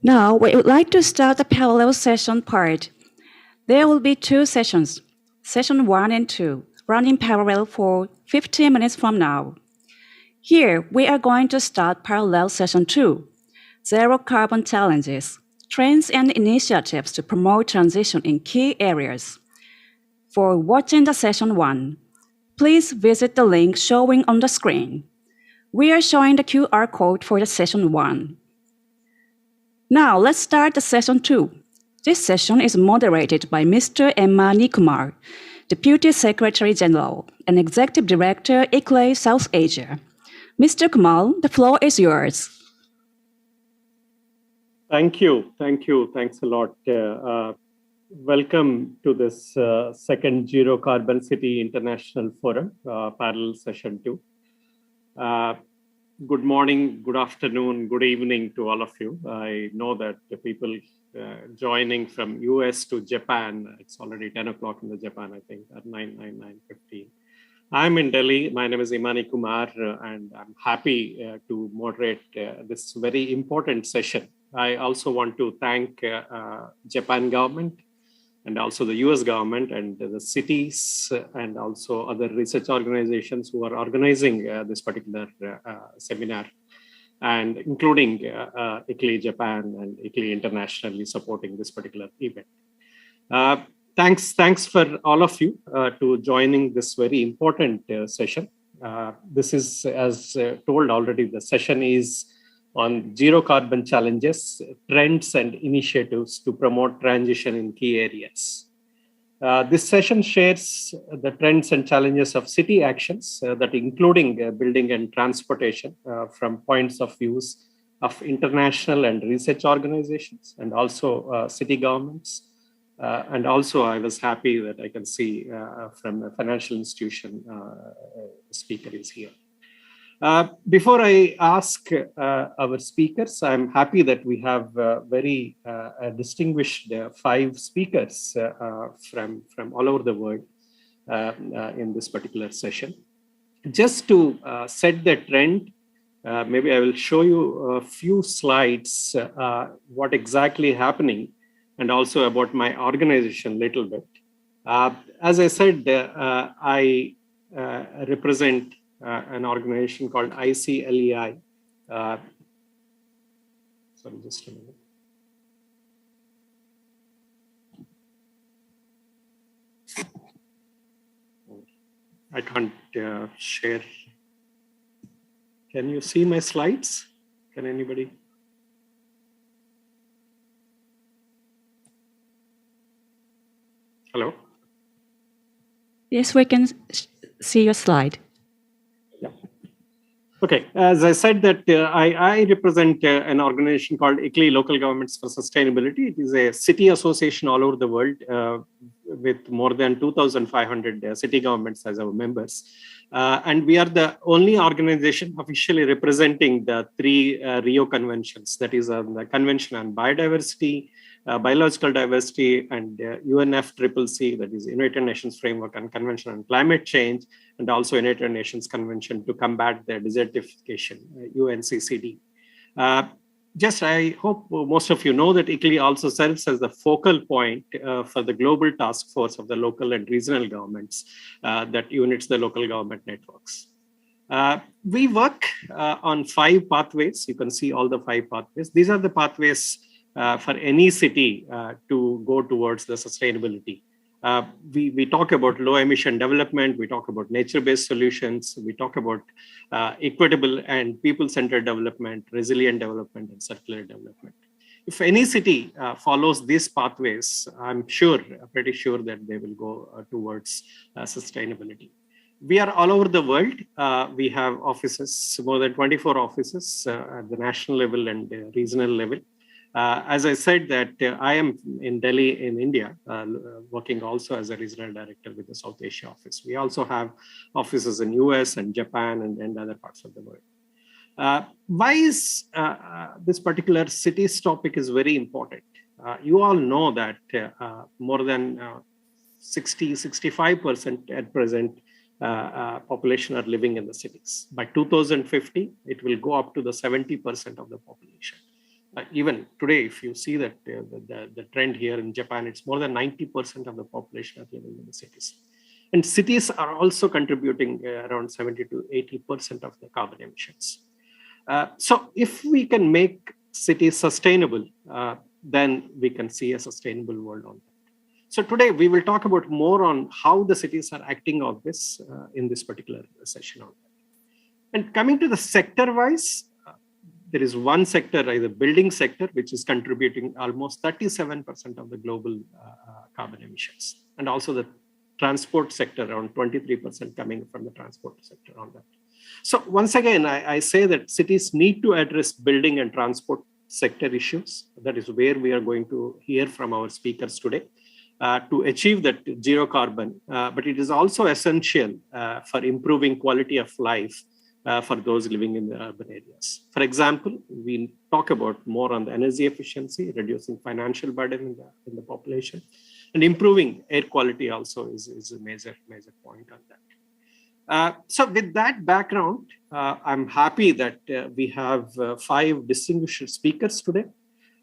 Now, we would like to start the parallel session part. There will be two sessions, session 1 and 2, running parallel for 15 minutes from now. Here, we are going to start parallel session 2, Zero Carbon Challenges, Trends and Initiatives to Promote Transition in Key Areas. For watching the session 1, please visit the link showing on the screen. We are showing the QR code for the session 1. Now, let's start the session 2. This session is moderated by Mr. Emani Kumar, Deputy Secretary General and Executive Director, ICLEI South Asia. Mr. Kumar, the floor is yours. Thank you. Thanks a lot. Welcome to this second Zero Carbon City International Forum, parallel session 2. Good morning, good afternoon, good evening to all of you. I know that the people joining from US to Japan, it's already 10 o'clock in the Japan, I think, at 9:15. I'm in Delhi. My name is Imani Kumar, and I'm happy to moderate this very important session. I also want to thank Japan government and also the US government and the cities and also other research organizations who are organizing this particular seminar, and including ICLEI Japan and ICLEI internationally supporting this particular event. Thanks for all of you to joining this very important session. This is, as told already, the session is on zero carbon challenges, trends and initiatives to promote transition in key areas. This session shares the trends and challenges of city actions that including building and transportation from points of views of international and research organizations and also city governments. And also I was happy that I can see from a financial institution speaker is here. Before I ask our speakers, I'm happy that we have very distinguished 5 speakers from all over the world in this particular session. Just to set the trend, maybe I will show you a few slides, what exactly happening, and also about my organization a little bit. As I said, I represent an organization called ICLEI. Sorry, just a minute. I can't share. Can you see my slides? Can anybody? Hello? Yes, we can see your slide. Yeah. Okay, as I said that I represent an organization called ICLEI Local Governments for Sustainability. It is a city association all over the world with more than 2,500 city governments as our members. And we are the only organization officially representing the 3 Rio conventions, that is the Convention on Biodiversity, Biological Diversity, and UNFCCC, that is United Nations Framework on Convention on Climate Change, and also United Nations Convention to Combat the Desertification, UNCCD. I hope most of you know that ICLEI also serves as the focal point for the global task force of the local and regional governments that units the local government networks. We work on 5 pathways. You can see all the 5 pathways. These are the pathways for any city to go towards the sustainability. We talk about low emission development, we talk about nature-based solutions, we talk about equitable and people-centered development, resilient development, and circular development. If any city follows these pathways, I'm pretty sure that they will go towards sustainability. We are all over the world. We have offices, more than 24 offices at the national level and regional level. As I said that I am in Delhi in India, working also as a regional director with the South Asia office. We also have offices in US and Japan and other parts of the world. Why is this particular cities topic is very important? You all know that more than 65% at present population are living in the cities. By 2050, it will go up to the 70% of the population. Even today, if you see that the trend here in Japan, it's more than 90% of the population are living in the cities. And cities are also contributing around 70 to 80% of the carbon emissions. So if we can make cities sustainable, then we can see a sustainable world on that. So today we will talk about more on how the cities are acting on this in this particular session on that. And coming to the sector-wise, there is one sector, the building sector, which is contributing almost 37% of the global carbon emissions. And also the transport sector, around 23% coming from the transport sector on that. So once again, I say that cities need to address building and transport sector issues. That is where we are going to hear from our speakers today to achieve that zero carbon. But it is also essential for improving quality of life for those living in the urban areas. For example, we talk about more on the energy efficiency, reducing financial burden in the population, and improving air quality also is a major point on that. So with that background, I'm happy that we have 5 distinguished speakers today.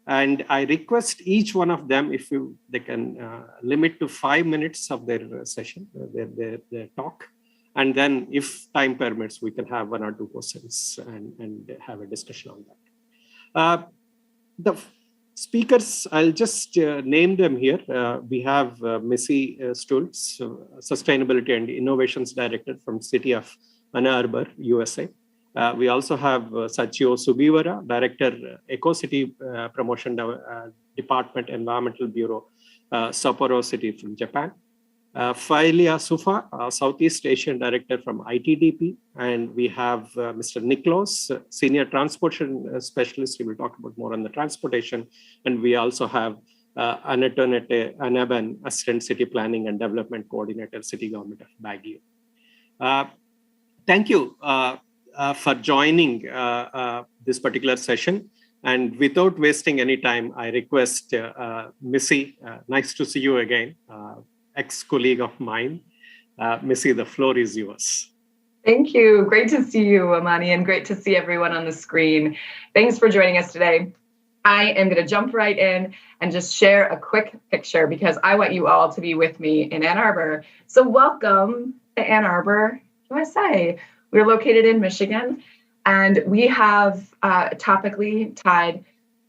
And I request each one of them, if they can limit to 5 minutes of their session, their talk. And then if time permits, we can have 1 or 2 questions and have a discussion on that. The speakers, I'll just name them here. We have Missy Stultz, Sustainability and Innovations Director from City of Ann Arbor, USA. We also have Sachio Subivara, Director, Eco-City Promotion Department, Environmental Bureau, Sapporo City from Japan. Failia Sufa, Southeast Asian Director from ITDP. And we have Mr. Niklos, Senior Transportation Specialist. He will talk about more on the transportation. And we also have Anatonete Anaban, Assistant City Planning and Development Coordinator, City Government of Baguio. Thank you for joining this particular session. And without wasting any time, I request Missy, nice to see you again, ex-colleague of mine. Missy, the floor is yours. Thank you. Great to see you, Amani, and great to see everyone on the screen. Thanks for joining us today. I am going to jump right in and just share a quick picture because I want you all to be with me in Ann Arbor. So welcome to Ann Arbor, USA. We're located in Michigan, and we have topically tied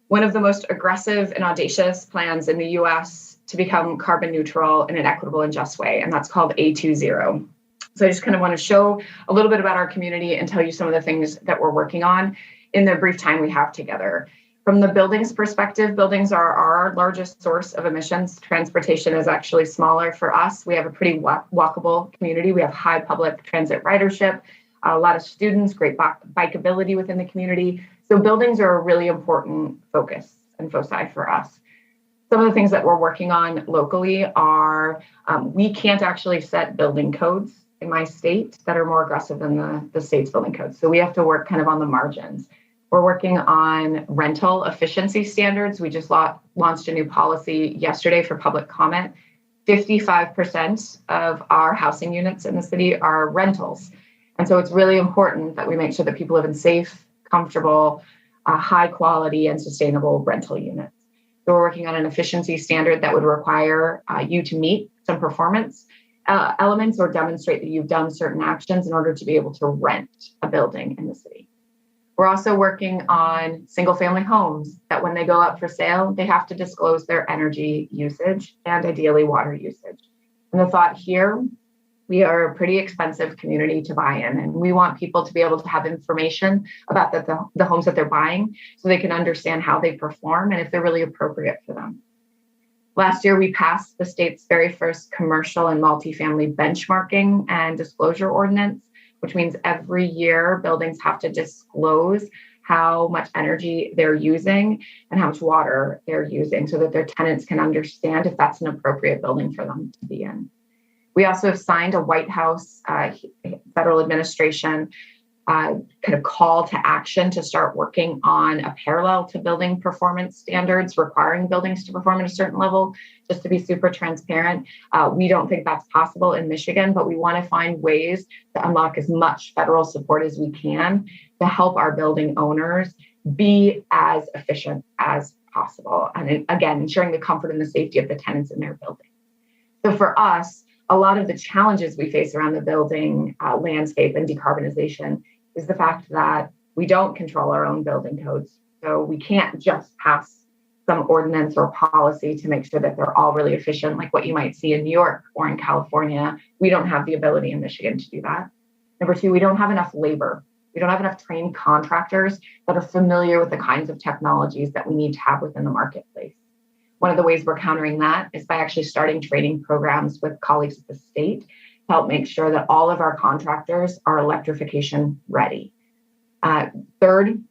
one of the most aggressive and audacious plans in the US to become carbon neutral in an equitable and just way, and that's called A20. So I just kind of want to show a little bit about our community and tell you some of the things that we're working on in the brief time we have together. From the buildings perspective, buildings are our largest source of emissions. Transportation is actually smaller for us. We have a pretty walkable community. We have high public transit ridership, a lot of students, great bikeability within the community. So buildings are a really important focus and foci for us. Some of the things that we're working on locally are we can't actually set building codes in my state that are more aggressive than the state's building codes. So we have to work kind of on the margins. We're working on rental efficiency standards. We just launched a new policy yesterday for public comment. 55% of our housing units in the city are rentals. And so it's really important that we make sure that people live in safe, comfortable, high quality and sustainable rental units. So we're working on an efficiency standard that would require you to meet some performance elements or demonstrate that you've done certain actions in order to be able to rent a building in the city. We're also working on single family homes that when they go up for sale, they have to disclose their energy usage and ideally water usage. And the thought here, we are a pretty expensive community to buy in, and we want people to be able to have information about the homes that they're buying so they can understand how they perform and if they're really appropriate for them. Last year, we passed the state's very first commercial and multifamily benchmarking and disclosure ordinance, which means every year buildings have to disclose how much energy they're using and how much water they're using so that their tenants can understand if that's an appropriate building for them to be in. We also have signed a White House federal administration kind of call to action to start working on a parallel to building performance standards, requiring buildings to perform at a certain level. Just to be super transparent, we don't think that's possible in Michigan, but we want to find ways to unlock as much federal support as we can to help our building owners be as efficient as possible. And again, ensuring the comfort and the safety of the tenants in their building. So for us, a lot of the challenges we face around the building landscape and decarbonization is the fact that we don't control our own building codes. So we can't just pass some ordinance or policy to make sure that they're all really efficient, like what you might see in New York or in California. We don't have the ability in Michigan to do that. Number two, we don't have enough labor. We don't have enough trained contractors that are familiar with the kinds of technologies that we need to have within the marketplace. One of the ways we're countering that is by actually starting training programs with colleagues at the state to help make sure that all of our contractors are electrification ready. Third,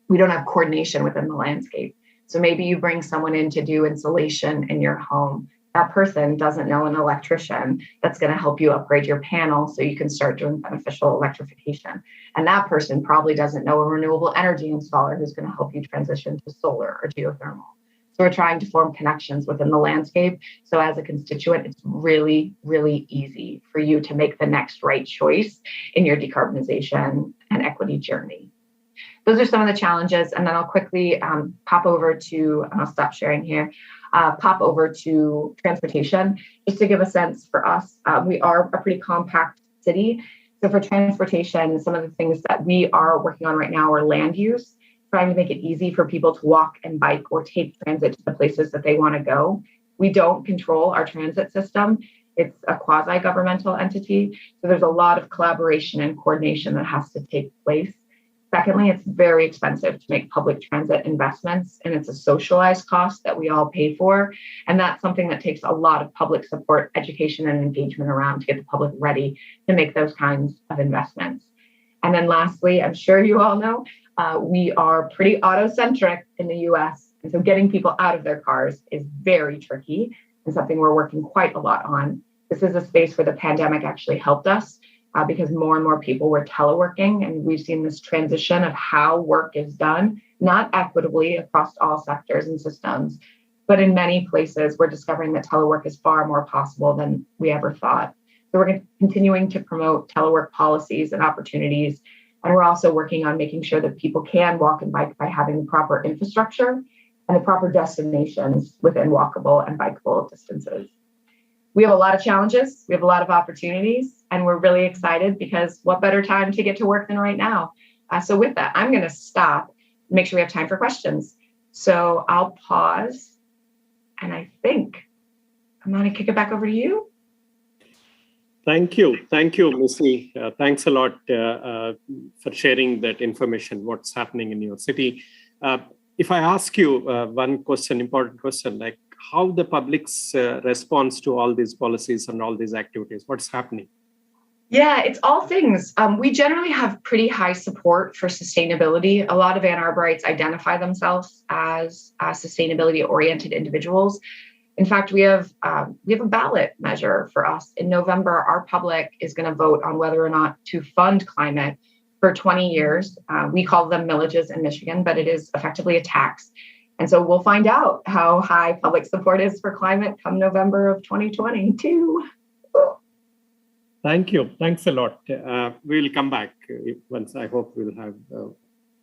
we don't have coordination within the landscape. So maybe you bring someone in to do insulation in your home. That person doesn't know an electrician that's going to help you upgrade your panel so you can start doing beneficial electrification. And that person probably doesn't know a renewable energy installer who's going to help you transition to solar or geothermal. So we're trying to form connections within the landscape. So as a constituent, it's really, really easy for you to make the next right choice in your decarbonization and equity journey. Those are some of the challenges. And then I'll quickly pop over to, and I'll stop sharing here, pop over to transportation, just to give a sense for us. We are a pretty compact city. So for transportation, some of the things that we are working on right now are land use, trying to make it easy for people to walk and bike or take transit to the places that they want to go. We don't control our transit system. It's a quasi-governmental entity. So there's a lot of collaboration and coordination that has to take place. Secondly, it's very expensive to make public transit investments, and it's a socialized cost that we all pay for. And that's something that takes a lot of public support, education, and engagement around to get the public ready to make those kinds of investments. And then lastly, I'm sure you all know, we are pretty auto-centric in the US. And so getting people out of their cars is very tricky and something we're working quite a lot on. This is a space where the pandemic actually helped us. Because more and more people were teleworking, and we've seen this transition of how work is done, not equitably across all sectors and systems, but in many places we're discovering that telework is far more possible than we ever thought. So we're continuing to promote telework policies and opportunities, and we're also working on making sure that people can walk and bike by having the proper infrastructure and the proper destinations within walkable and bikeable distances. We have a lot of challenges, we have a lot of opportunities, and we're really excited because what better time to get to work than right now? So with that, I'm going to stop, make sure we have time for questions. So I'll pause, and I think I'm going to kick it back over to you. Thank you, Missy. Thanks a lot for sharing that information, what's happening in your city. If I ask you one question, important question, like how the public's response to all these policies and all these activities, what's happening? Yeah, it's all things. We generally have pretty high support for sustainability. A lot of Ann Arborites identify themselves as sustainability-oriented individuals. In fact, we have a ballot measure for us. In November, our public is going to vote on whether or not to fund climate for 20 years. We call them millages in Michigan, but it is effectively a tax. And so we'll find out how high public support is for climate come November of 2022. Thank you. Thanks a lot. We'll come back once. I hope we'll have a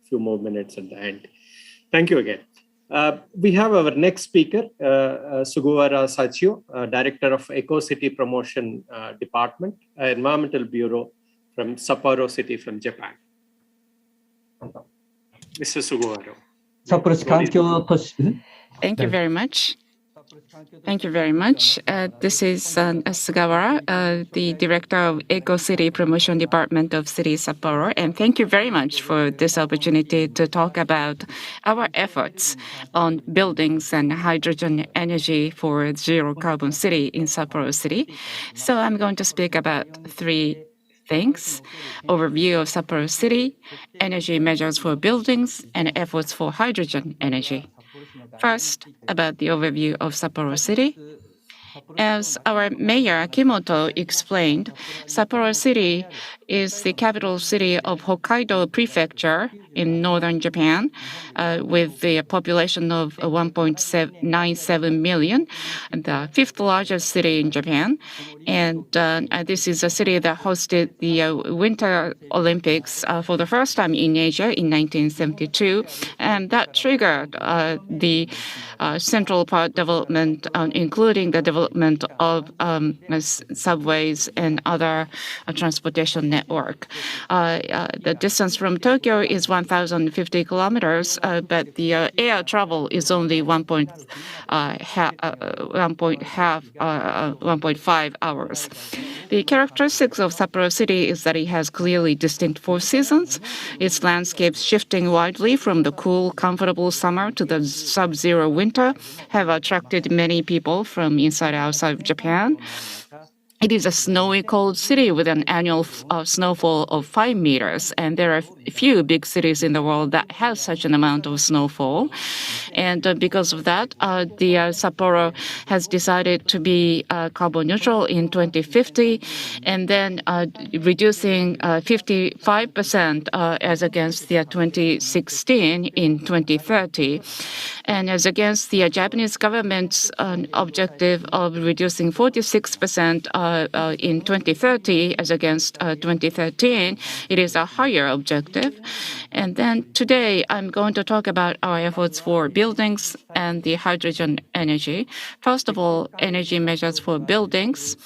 few more minutes at the end. Thank you again. We have our next speaker, Sugawara Sachio, Director of Eco City Promotion Department, Environmental Bureau from Sapporo City from Japan. Mr. Sugawara. Thank you very much. Thank you very much. This is Sugawara, the Director of Eco City Promotion Department of City Sapporo, and thank you very much for this opportunity to talk about our efforts on buildings and hydrogen energy for zero carbon city in Sapporo City. So I'm going to speak about three things: overview of Sapporo City, energy measures for buildings, and efforts for hydrogen energy. First, about the overview of Sapporo City. As our mayor Kimoto explained, Sapporo City is the capital city of Hokkaido Prefecture in northern Japan, with a population of 1.97 million, the fifth largest city in Japan. And this is a city that hosted the Winter Olympics for the first time in Asia in 1972. And that triggered the central part development, including the development of subways and other transportation network. The distance from Tokyo is 1,050 kilometers, but the air travel is only 1.5 hours. The characteristics of Sapporo City is that it has clearly distinct four seasons. Its landscapes shifting widely from the cool, comfortable summer to the sub-zero winter have attracted many people from inside and outside of Japan. It is a snowy, cold city with an annual snowfall of 5 meters, and there are few big cities in the world that have such an amount of snowfall. And because of that, the Sapporo has decided to be carbon neutral in 2050, and then reducing 55% as against the 2016 in 2030. And as against the Japanese government's objective of reducing 46% in 2030 as against 2013, it is a higher objective. And then today, I'm going to talk about our efforts for buildings and the hydrogen energy. First of all, energy measures for buildings.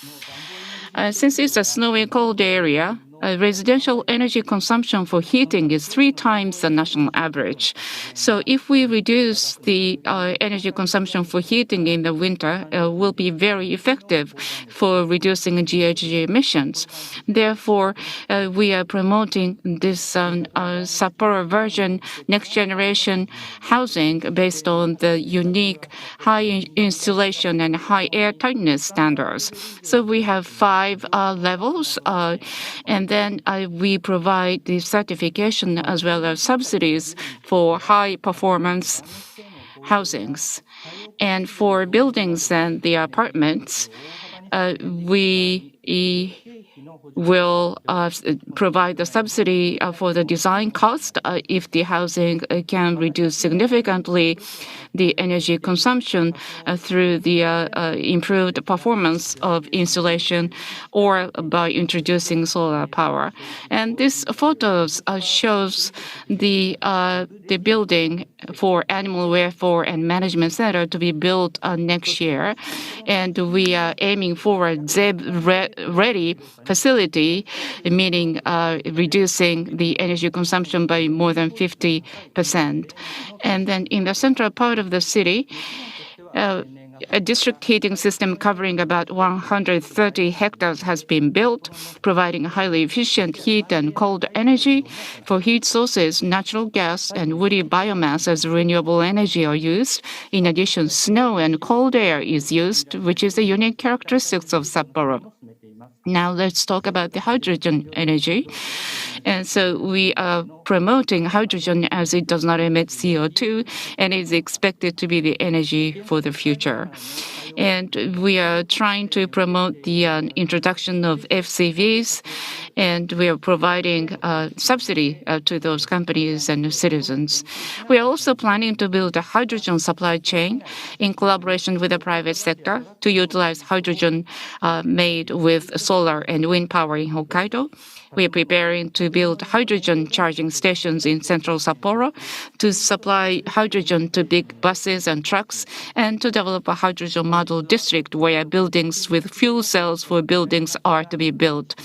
Since it's a snowy, cold area, residential energy consumption for heating is 3 times the national average. So if we reduce the energy consumption for heating in the winter, will be very effective for reducing GHG emissions. Therefore, we are promoting this Sapporo version next generation housing based on the unique high insulation and high air tightness standards. So we have 5 levels, and then we provide the certification as well as subsidies for high performance housings. And for buildings and the apartments, we will provide the subsidy for the design cost if the housing can reduce significantly the energy consumption through the improved performance of insulation or by introducing solar power. And this photos shows the building for Animal Welfare and Management Center to be built next year. And we are aiming for a ZEB-ready facility, meaning reducing the energy consumption by more than 50%. And then in the central part of the city, a district heating system covering about 130 hectares has been built, providing highly efficient heat and cold energy. For heat sources, natural gas and woody biomass as renewable energy are used. In addition, snow and cold air is used, which is a unique characteristic of Sapporo. Now let's talk about the hydrogen energy. And so we are promoting hydrogen as it does not emit CO2 and is expected to be the energy for the future. And we are trying to promote the introduction of FCVs, and we are providing subsidy to those companies and citizens. We are also planning to build a hydrogen supply chain in collaboration with the private sector to utilize hydrogen made with solar and wind power in Hokkaido. We are preparing to build hydrogen charging stations in central Sapporo to supply hydrogen to big buses and trucks, and to develop a hydrogen model district where buildings with fuel cells for buildings are to be built.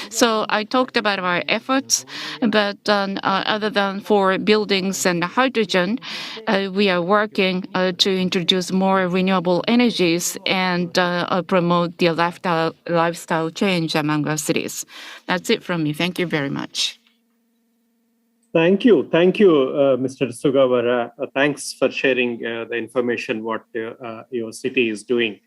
So I talked about our efforts, but other than for buildings and hydrogen, we are working to introduce more renewable energies and promote the lifestyle change among our cities. That's it from me. Thank you very much. Thank you, Mr. Sugawara. Thanks for sharing the information what your city is doing.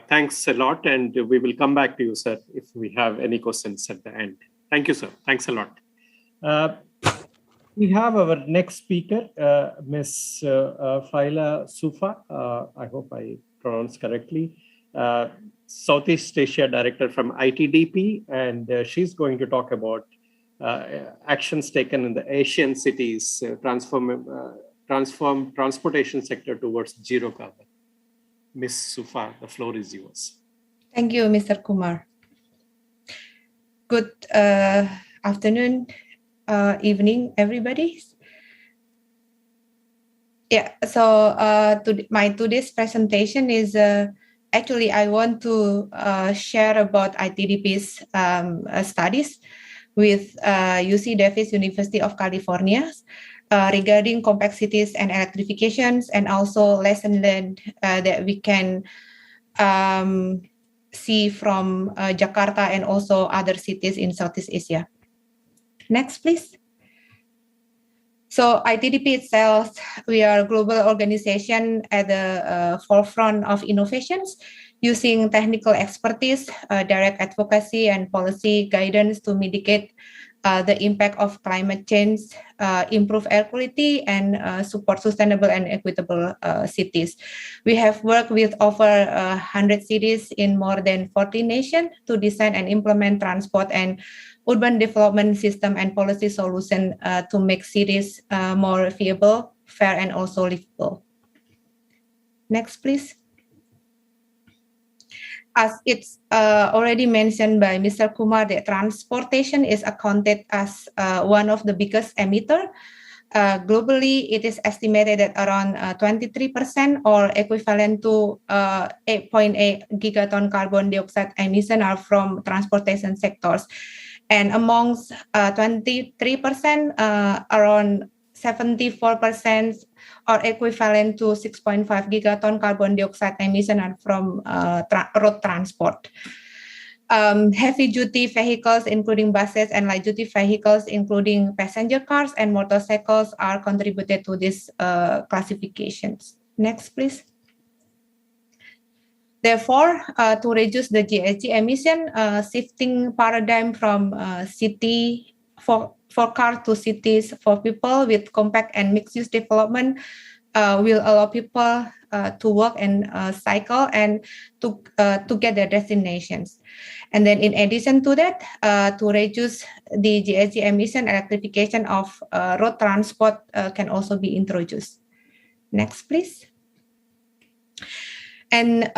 Thanks a lot, and we will come back to you, sir, if we have any questions at the end. Thank you, sir. Thanks a lot. We have our next speaker, Ms. Faila Sufa. I hope I pronounced correctly. Southeast Asia Director from ITDP, and she's going to talk about actions taken in the Asian cities, transform transportation sector towards zero carbon. Ms. Sufa, the floor is yours. Thank you, Mr. Kumar. Good afternoon, evening, everybody. Yeah, so my today's presentation is actually I want to share about ITDP's studies with UC Davis University of California regarding complexities and electrifications, and also lesson learned that we can see from Jakarta and also other cities in Southeast Asia. Next, please. So ITDP itself, we are a global organization at the forefront of innovations using technical expertise, direct advocacy, and policy guidance to mitigate the impact of climate change, improve air quality, and support sustainable and equitable cities. We have worked with over 100 cities in more than 40 nations to design and implement transport and urban development system and policy solution to make cities more viable, fair, and also livable. Next, please. As it's already mentioned by Mr. Kumar, that transportation is accounted as one of the biggest emitter. Globally, it is estimated that around 23% or equivalent to 8.8 gigaton carbon dioxide emission are from transportation sectors. And amongst 23%, around 74% or equivalent to 6.5 gigaton carbon dioxide emission are from road transport. Heavy-duty vehicles, including buses, and light-duty vehicles, including passenger cars and motorcycles, are contributed to these classifications. Next, please. Therefore, to reduce the GHG emission, shifting paradigm from city for car to cities for people with compact and mixed-use development will allow people to walk and cycle and to get their destinations. And then in addition to that, to reduce the GHG emission, electrification of road transport can also be introduced. Next, please. And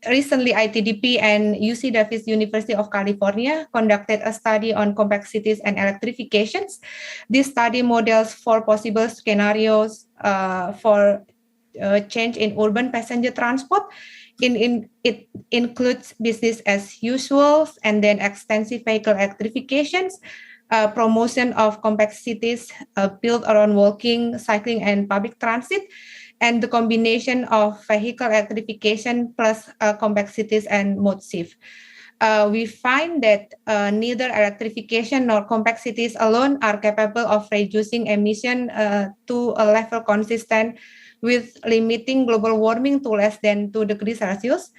recently, ITDP and UC Davis University of California conducted a study on compact cities and electrifications. This study models 4 possible scenarios for change in urban passenger transport. It includes business as usual, and then extensive vehicle electrifications, promotion of compact cities built around walking, cycling, and public transit, and the combination of vehicle electrification plus compact cities and mode shift. We find that neither electrification nor compact cities alone are capable of reducing emission to a level consistent with limiting global warming to less than 2 degrees Celsius.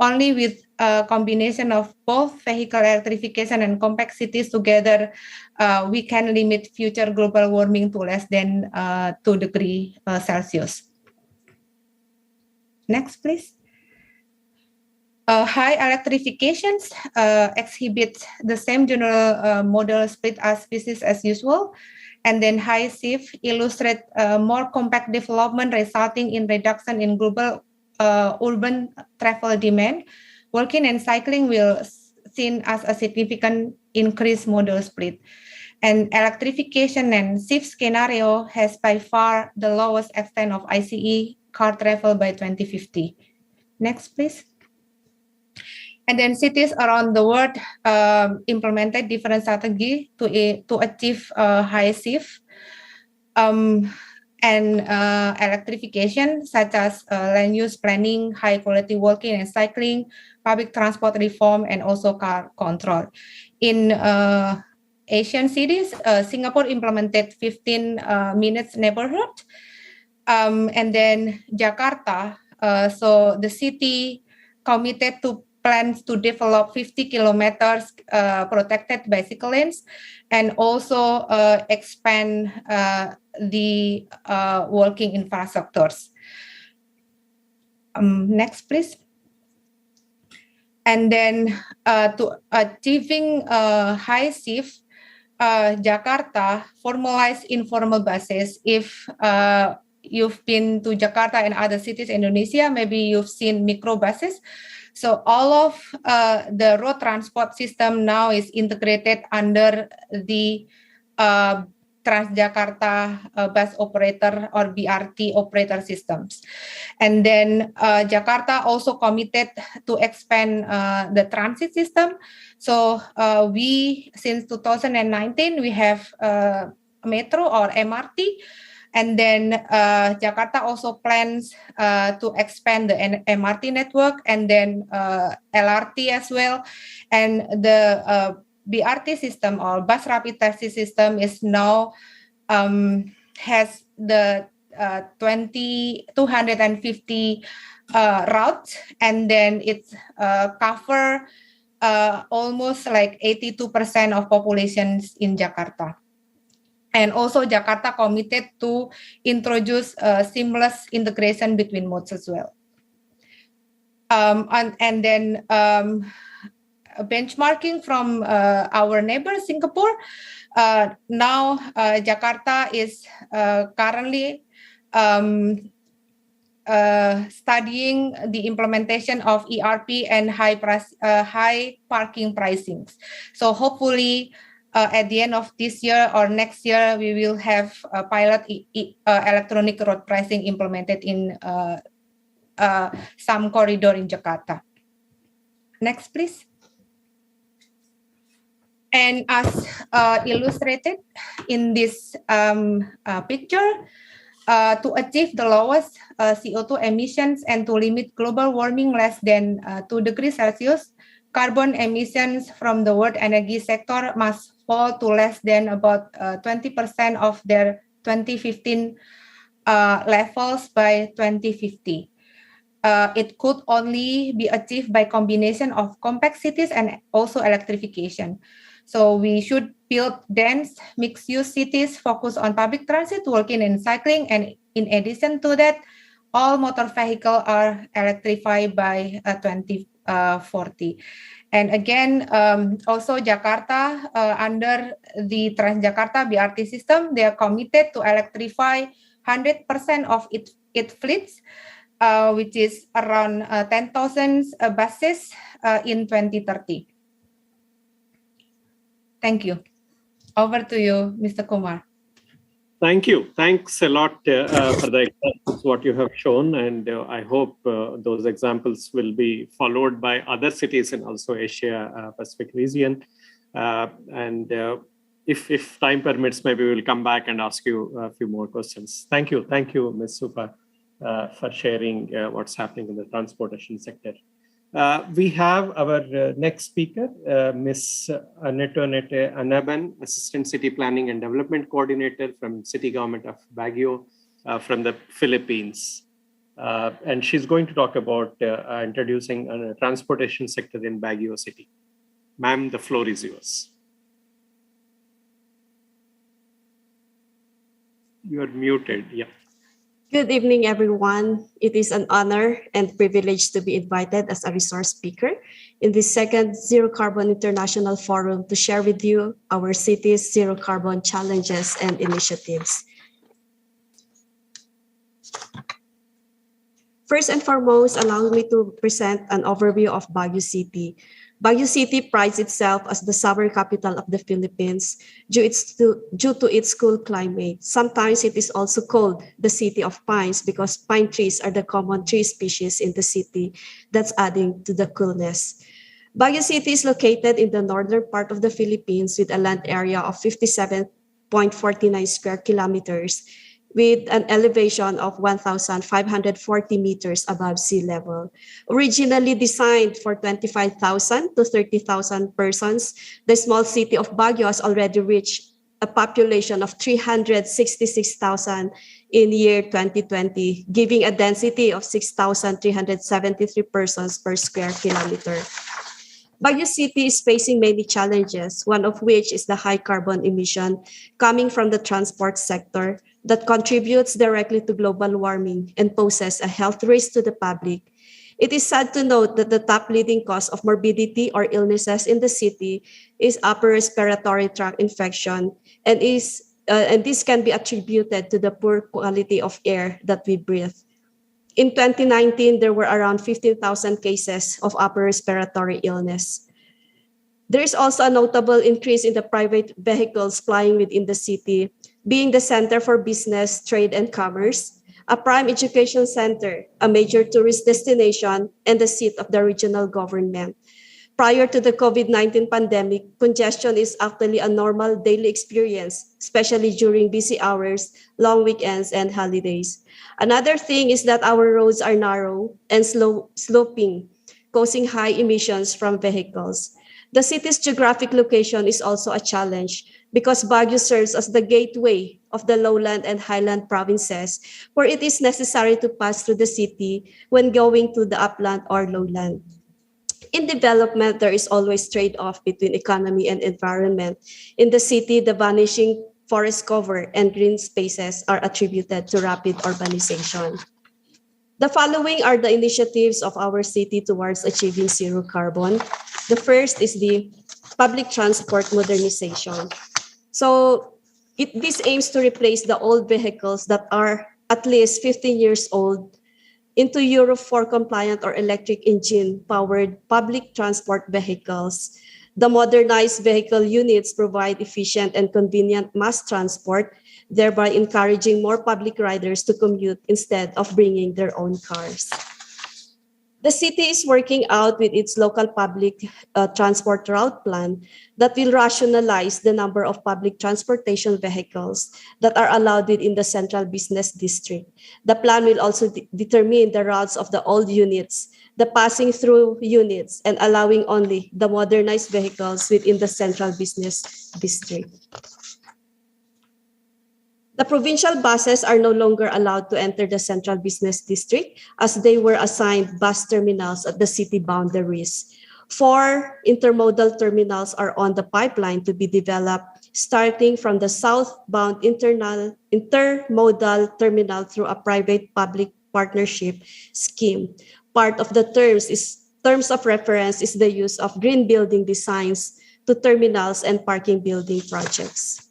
Only with a combination of both vehicle electrification and compact cities together, we can limit future global warming to less than 2 degrees Celsius. Next, please. High electrifications exhibit the same general model split as business as usual, and then high shift illustrate more compact development resulting in reduction in global urban travel demand. Walking and cycling will seen as a significant increase model split. And electrification and shift scenario has by far the lowest extent of ICE car travel by 2050. Next, please. And then cities around the world implemented different strategy to achieve high shift and electrification, such as land use planning, high quality walking and cycling, public transport reform, and also car control. In Asian cities, Singapore implemented 15 minutes neighborhood. And then Jakarta, so the city committed to plans to develop 50 kilometers protected bicycle lanes, and also expand the walking infrastructures. Next, please. And then to achieving high shift, Jakarta formalized informal buses. If you've been to Jakarta and other cities in Indonesia, maybe you've seen microbuses. So all of the road transport system now is integrated under the Transjakarta bus operator or BRT operator systems. And then Jakarta also committed to expand the transit system. So we, since 2019, we have metro or MRT. And then Jakarta also plans to expand the MRT network and then LRT as well. And the BRT system or bus rapid taxi system is now has the 250 routes, and then it's cover almost like 82% of populations in Jakarta. And also Jakarta committed to introduce seamless integration between modes as well. And then benchmarking from our neighbor Singapore, now Jakarta is currently studying the implementation of ERP and high parking pricings. So hopefully at the end of this year or next year, we will have a pilot electronic road pricing implemented in some corridor in Jakarta. Next, please. And as illustrated in this picture, to achieve the lowest CO2 emissions and to limit global warming less than 2 degrees Celsius, carbon emissions from the world energy sector must fall to less than about 20% of their 2015 levels by 2050. It could only be achieved by combination of compact cities and also electrification. So we should build dense mixed-use cities, focus on public transit, walking and cycling, and in addition to that, all motor vehicles are electrified by 2040. And again, also Jakarta, under the Transjakarta BRT system, they are committed to electrify 100% of its fleets, which is around 10,000 buses in 2030. Thank you. Over to you, Mr. Kumar. Thank you. Thanks a lot for the examples, what you have shown. And I hope those examples will be followed by other cities and also Asia Pacific region. And if time permits, maybe we'll come back and ask you a few more questions. Thank you. Thank you, Ms. Supa, for sharing what's happening in the transportation sector. We have our next speaker, Ms. Anetoinette Anaban, Assistant City Planning and Development Coordinator from City Government of Baguio from the Philippines. And she's going to talk about introducing a transportation sector in Baguio City. Ma'am, the floor is yours. You are muted, yeah. Good evening, everyone. It is an honor and privilege to be invited as a resource speaker in the second Zero Carbon International Forum to share with you our city's zero carbon challenges and initiatives. First and foremost, allow me to present an overview of Baguio City. Baguio City prides itself as the summer capital of the Philippines due to its cool climate. Sometimes it is also called the City of Pines because pine trees are the common tree species in the city that's adding to the coolness. Baguio City is located in the northern part of the Philippines with a land area of 57.49 square kilometers with an elevation of 1,540 meters above sea level. Originally designed for 25,000 to 30,000 persons, the small city of Baguio has already reached a population of 366,000 in year 2020, giving a density of 6,373 persons per square kilometer. Baguio City is facing many challenges, one of which is the high carbon emission coming from the transport sector that contributes directly to global warming and poses a health risk to the public. It is sad to note that the top leading cause of morbidity or illnesses in the city is upper respiratory tract infection, and this can be attributed to the poor quality of air that we breathe. In 2019, there were around 15,000 cases of upper respiratory illness. There is also a notable increase in the private vehicles flying within the city, being the center for business, trade, and commerce, a prime education center, a major tourist destination, and the seat of the regional government. Prior to the COVID-19 pandemic, congestion is actually a normal daily experience, especially during busy hours, long weekends, and holidays. Another thing is that our roads are narrow and sloping, causing high emissions from vehicles. The city's geographic location is also a challenge because Baguio serves as the gateway of the lowland and highland provinces, where it is necessary to pass through the city when going to the upland or lowland. In development, there is always trade-off between economy and environment. In the city, the vanishing forest cover and green spaces are attributed to rapid urbanization. The following are the initiatives of our city towards achieving zero carbon. The first is the public transport modernization. So this aims to replace the old vehicles that are at least 15 years old into Euro 4 compliant or electric engine powered public transport vehicles. The modernized vehicle units provide efficient and convenient mass transport, thereby encouraging more public riders to commute instead of bringing their own cars. The city is working out with its local public transport route plan that will rationalize the number of public transportation vehicles that are allowed within the central business district. The plan will also determine the routes of the old units, the passing through units, and allowing only the modernized vehicles within the central business district. The provincial buses are no longer allowed to enter the central business district as they were assigned bus terminals at the city boundaries. 4 intermodal terminals are on the pipeline to be developed, starting from the southbound intermodal terminal through a private-public partnership scheme. Part of the terms of reference is the use of green building designs to terminals and parking building projects.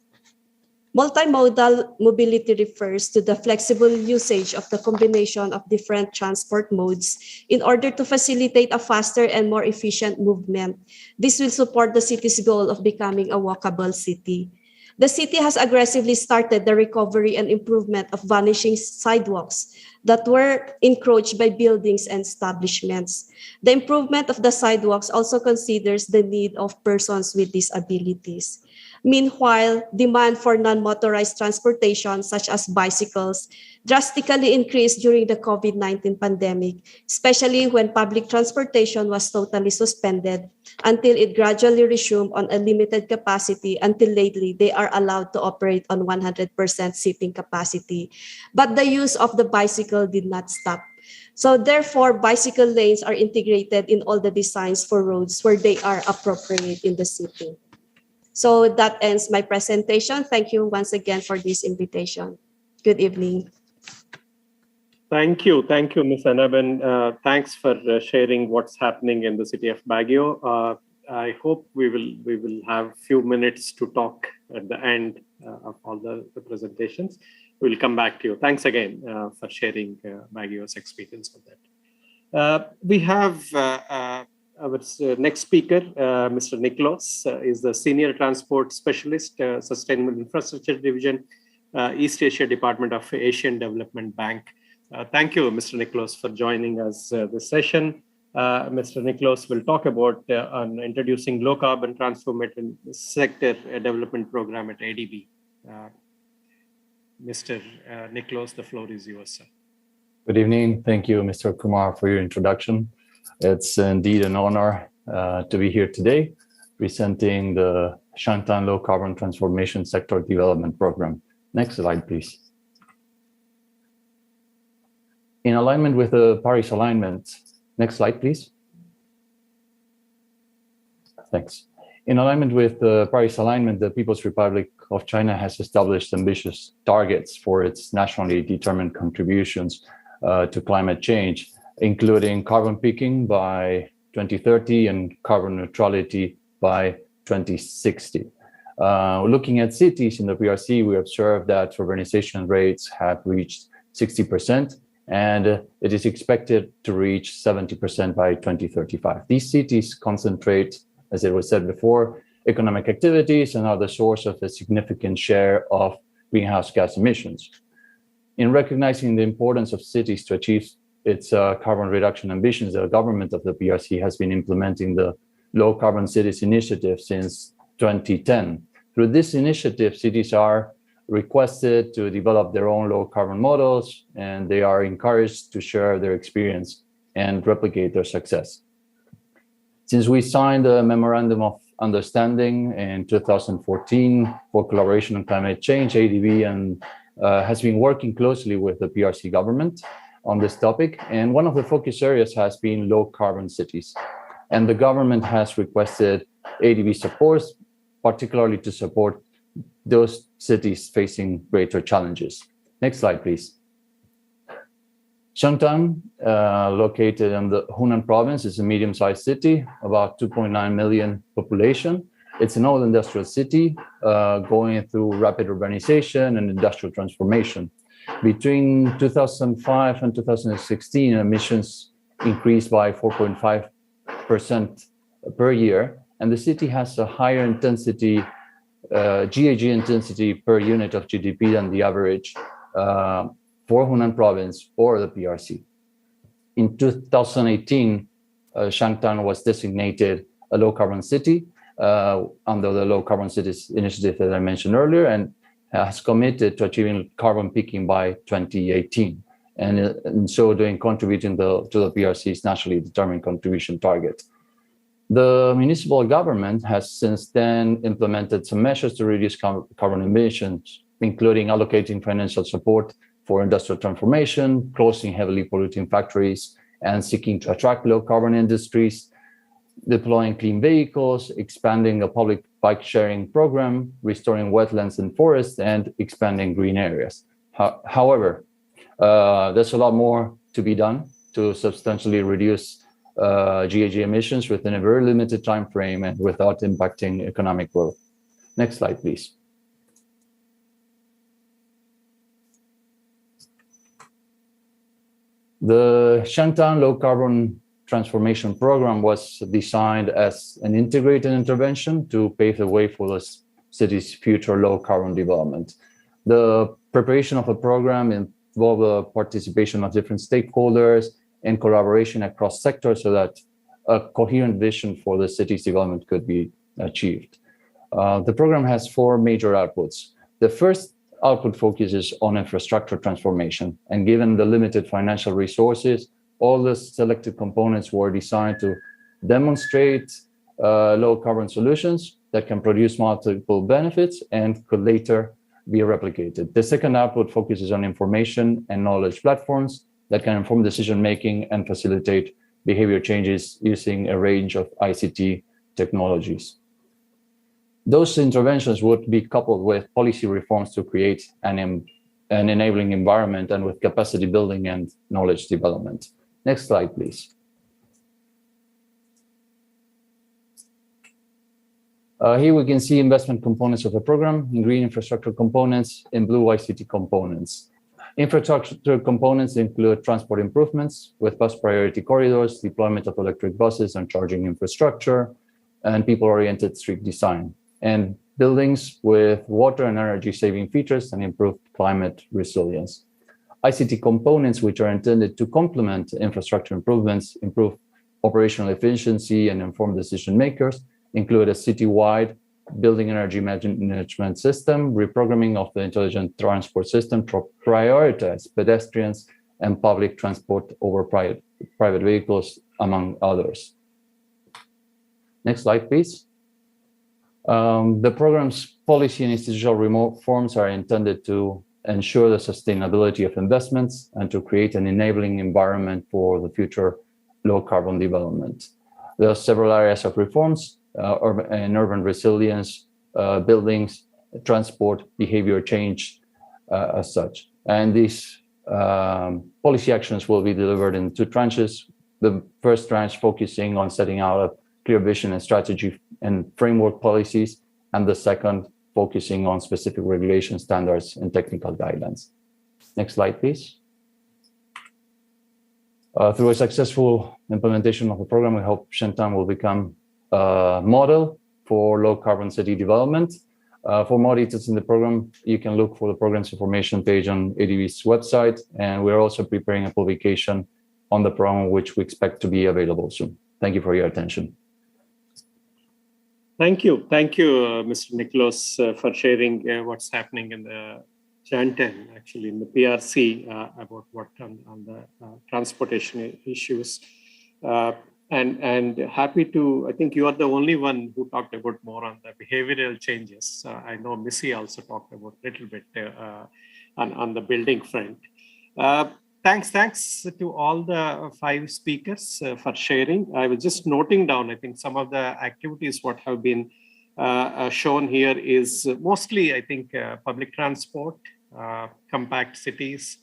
Multimodal mobility refers to the flexible usage of the combination of different transport modes in order to facilitate a faster and more efficient movement. This will support the city's goal of becoming a walkable city. The city has aggressively started the recovery and improvement of vanishing sidewalks that were encroached by buildings and establishments. The improvement of the sidewalks also considers the need of persons with disabilities. Meanwhile, demand for non-motorized transportation, such as bicycles, drastically increased during the COVID-19 pandemic, especially when public transportation was totally suspended until it gradually resumed on a limited capacity until lately they are allowed to operate on 100% seating capacity. But the use of the bicycle did not stop. So therefore, bicycle lanes are integrated in all the designs for roads where they are appropriate in the city. So that ends my presentation. Thank you once again for this invitation. Good evening. Thank you, Ms. Anaben. Thanks for sharing what's happening in the city of Baguio. I hope we will have a few minutes to talk at the end of all the presentations. We'll come back to you. Thanks again for sharing Baguio's experience with that. We have our next speaker, Mr. Niklos, is the Senior Transport Specialist, Sustainable Infrastructure Division, East Asia Department of Asian Development Bank. Thank you, Mr. Niklos, for joining us this session. Mr. Niklos will talk about on introducing low carbon transformative sector development program at ADB. Mr. Niklos, the floor is yours, sir. Good evening. Thank you, Mr. Kumar, for your introduction. It's indeed an honor to be here today, presenting the Shangtang Low Carbon Transformation Sector Development Program. Next slide, please. In alignment with the Paris Alignment, next slide, please. Thanks. In alignment with the Paris Alignment, the People's Republic of China has established ambitious targets for its nationally determined contributions to climate change. including carbon peaking by 2030 and carbon neutrality by 2060. Looking at cities in the PRC, we observed that urbanization rates have reached 60%, and it is expected to reach 70% by 2035. These cities concentrate, as it was said before, economic activities and are the source of a significant share of greenhouse gas emissions. In recognizing the importance of cities to achieve its carbon reduction ambitions, the government of the PRC has been implementing the Low Carbon Cities Initiative since 2010. Through this initiative, cities are requested to develop their own low carbon models, and they are encouraged to share their experience and replicate their success. Since we signed a memorandum of understanding in 2014 for collaboration on climate change, ADB has been working closely with the PRC government on this topic. And one of the focus areas has been low carbon cities. And the government has requested ADB support, particularly to support those cities facing greater challenges. Next slide, please. Shangtang, located in the Hunan province, is a medium-sized city, about 2.9 million population. It's an old industrial city going through rapid urbanization and industrial transformation. Between 2005 and 2016, emissions increased by 4.5% per year, and the city has a higher intensity, GHG intensity per unit of GDP than the average for Hunan province or the PRC. In 2018, Shangtang was designated a low carbon city under the Low Carbon Cities Initiative that I mentioned earlier, and has committed to achieving carbon peaking by 2018, and in so doing contributing to the PRC's nationally determined contribution target. The municipal government has since then implemented some measures to reduce carbon emissions, including allocating financial support for industrial transformation, closing heavily polluting factories, and seeking to attract low carbon industries, deploying clean vehicles, expanding a public bike sharing program, restoring wetlands and forests, and expanding green areas. However, there's a lot more to be done to substantially reduce GHG emissions within a very limited time frame and without impacting economic growth. Next slide, please. The Shangtang Low Carbon Transformation Program was designed as an integrated intervention to pave the way for the city's future low carbon development. The preparation of a program involved the participation of different stakeholders and collaboration across sectors so that a coherent vision for the city's development could be achieved. The program has four major outputs. The first output focuses on infrastructure transformation, and given the limited financial resources, all the selected components were designed to demonstrate low carbon solutions that can produce multiple benefits and could later be replicated. The second output focuses on information and knowledge platforms that can inform decision-making and facilitate behavior changes using a range of ICT technologies. Those interventions would be coupled with policy reforms to create an enabling environment and with capacity building and knowledge development. Next slide, please. Here we can see investment components of the program, in green infrastructure components, in blue ICT components. Infrastructure components include transport improvements with bus priority corridors, deployment of electric buses and charging infrastructure, and people-oriented street design, and buildings with water and energy-saving features and improved climate resilience. ICT components, which are intended to complement infrastructure improvements, improve operational efficiency, and inform decision makers, include a citywide building energy management system, reprogramming of the intelligent transport system to prioritize pedestrians and public transport over private vehicles, among others. Next slide, please. The program's policy and institutional reforms are intended to ensure the sustainability of investments and to create an enabling environment for the future low carbon development. There are several areas of reforms in urban resilience, buildings, transport, behavior change as such. And these policy actions will be delivered in 2 tranches. The first tranche focusing on setting out a clear vision and strategy and framework policies, and the second focusing on specific regulation standards and technical guidelines. Next slide, please. Through a successful implementation of the program, we hope Shangtang will become a model for low carbon city development. For more details in the program, you can look for the program's information page on ADB's website, and we're also preparing a publication on the program, which we expect to be available soon. Thank you for your attention. Thank you, Mr. Nicholas, for sharing what's happening in the Shangtang, actually in the PRC, about what on the transportation issues. And happy to, I think you are the only one who talked about more on the behavioral changes. I know Missy also talked about a little bit on the building front. Thanks to all the 5 speakers for sharing. I was just noting down, I think some of the activities what have been shown here is mostly, I think, public transport, compact cities,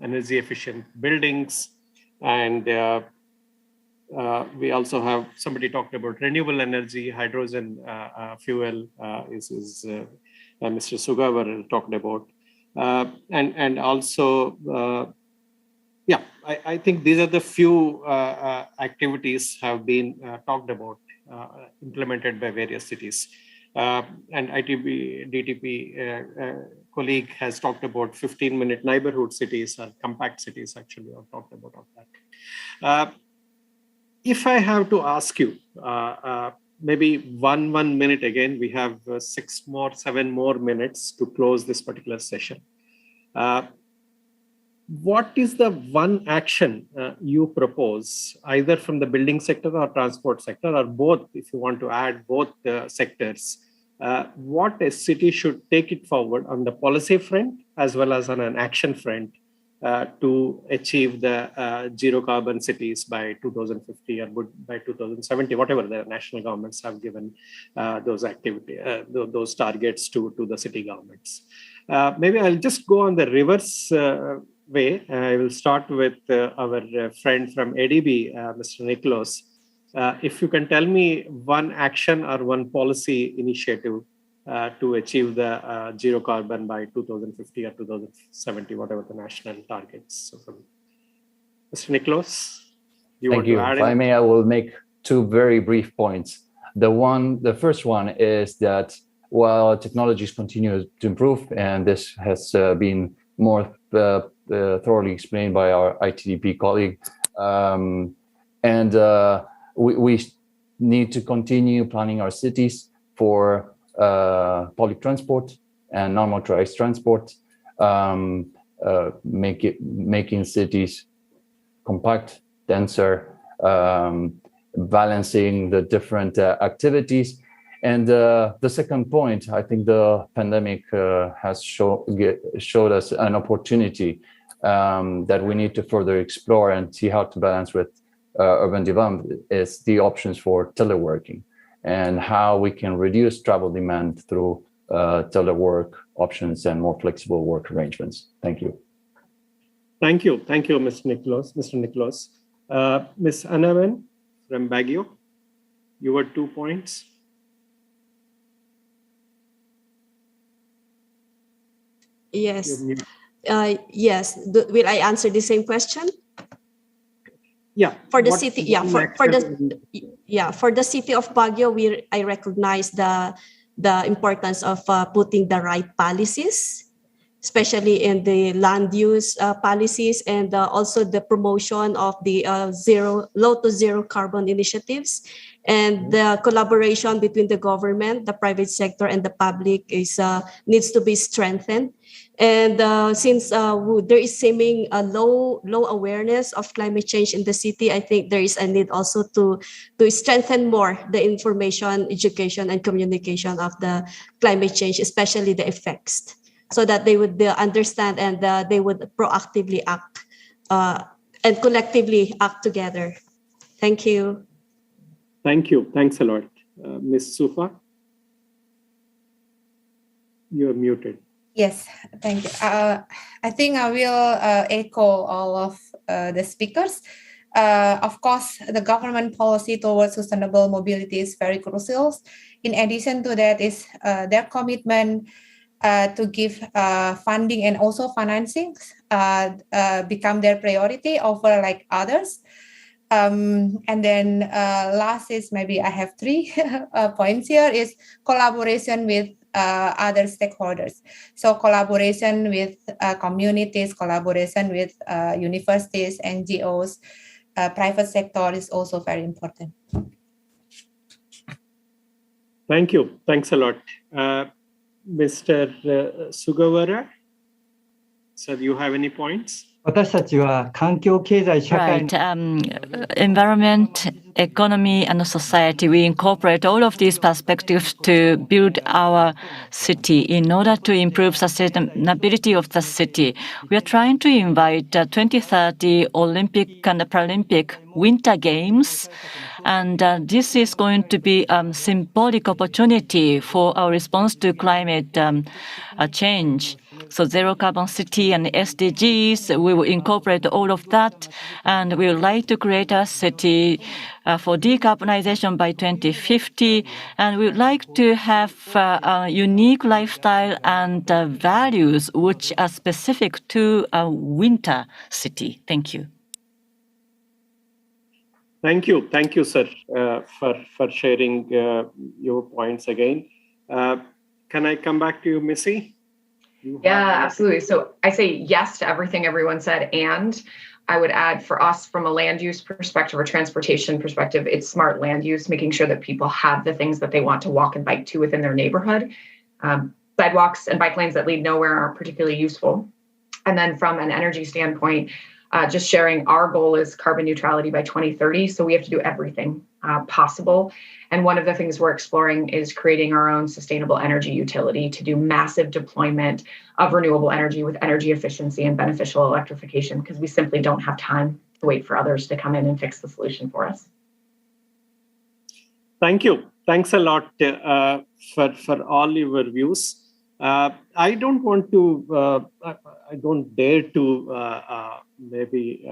energy efficient buildings, and we also have somebody talked about renewable energy, hydrogen fuel is Mr. Sugawara talked about, and also yeah, I think these are the few activities have been talked about, implemented by various cities. And DTP colleague has talked about 15-minute neighborhood cities or compact cities, actually, I've talked about all that. If I have to ask you, maybe one minute again, we have 7 more minutes to close this particular session. What is the one action you propose, either from the building sector or transport sector, or both, if you want to add both sectors, what a city should take it forward on the policy front as well as on an action front to achieve the zero carbon cities by 2050 or by 2070, whatever the national governments have given those those targets to the city governments. Maybe I'll just go on the reverse way. I will start with our friend from ADB, Mr. Nicholas. If you can tell me one action or one policy initiative to achieve the zero carbon by 2050 or 2070, whatever the national targets. So from Mr. Nicholas, Thank you. If I may, I will make 2 very brief points. The first one is that while technologies continue to improve, and this has been more thoroughly explained by our ITDP colleague, and we need to continue planning our cities for public transport and non-motorized transport, making cities compact, denser, balancing the different activities. And the second point, I think the pandemic has showed us an opportunity that we need to further explore and see how to balance with urban development, is the options for teleworking and how we can reduce travel demand through telework options and more flexible work arrangements. Thank you. Thank you, Mr. Nicholas. Ms. Anaven from Baguio, you were 2 points. Yes. Yes. Will I answer the same question? Yeah. For the city, yeah. For the city of Baguio, I recognize the importance of putting the right policies, especially in the land use policies, and also the promotion of the low to zero carbon initiatives, and the collaboration between the government, the private sector, and the public needs to be strengthened. And since there is seeming a low awareness of climate change in the city, I think there is a need also to strengthen more the information, education, and communication of the climate change, especially the effects, so that they would understand and they would proactively act and collectively act together. Thank you. Thank you. Thanks a lot. Ms. Sufa, you're muted. Yes, thank you. I think I will echo all of the speakers. Of course, the government policy towards sustainable mobility is very crucial. In addition to that is their commitment to give funding and also financing become their priority over like others. And then last is maybe I have three points here is collaboration with other stakeholders. So collaboration with communities, collaboration with universities, NGOs, private sector is also very important. Thank you. Thanks a lot. Mr. Sugawara, sir, do you have any points? 私たちは環境経済社会 Right. Environment, economy, and society, we incorporate all of these perspectives to build our city in order to improve sustainability of the city. We are trying to invite 2030 Olympic and Paralympic Winter Games. And this is going to be a symbolic opportunity for our response to climate change. So zero carbon city and SDGs, we will incorporate all of that. And we would like to create a city for decarbonization by 2050. And we would like to have a unique lifestyle and values which are specific to a winter city. Thank you. Thank you, sir, for sharing your points again. Can I come back to you, Missy? Yeah, absolutely. So I say yes to everything everyone said, and I would add for us from a land use perspective or transportation perspective, it's smart land use, making sure that people have the things that they want to walk and bike to within their neighborhood. Sidewalks and bike lanes that lead nowhere aren't particularly useful. And then from an energy standpoint, just sharing our goal is carbon neutrality by 2030. So we have to do everything possible. And one of the things we're exploring is creating our own sustainable energy utility to do massive deployment of renewable energy with energy efficiency and beneficial electrification, because we simply don't have time to wait for others to come in and fix the solution for us. Thank you. Thanks a lot for all your views. I don't want to, I don't dare to maybe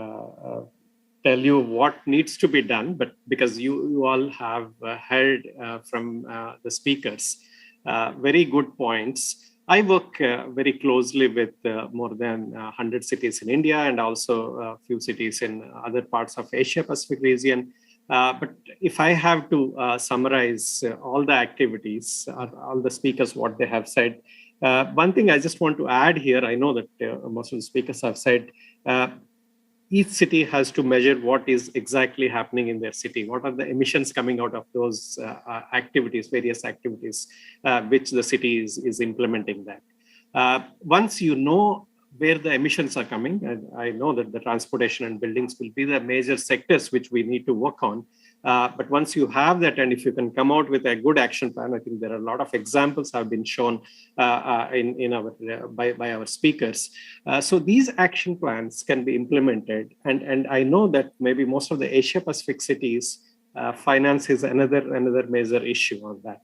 tell you what needs to be done, but because you all have heard from the speakers, very good points. I work very closely with more than 100 cities in India and also a few cities in other parts of Asia Pacific region. But if I have to summarize all the activities, all the speakers, what they have said, one thing I just want to add here, I know that most of the speakers have said, each city has to measure what is exactly happening in their city. What are the emissions coming out of those activities, various activities, which the city is implementing that. Once you know where the emissions are coming, and I know that the transportation and buildings will be the major sectors which we need to work on. But once you have that, and if you can come out with a good action plan, I think there are a lot of examples have been shown by our speakers. So these action plans can be implemented, and I know that maybe most of the Asia Pacific cities, finance is another major issue on that.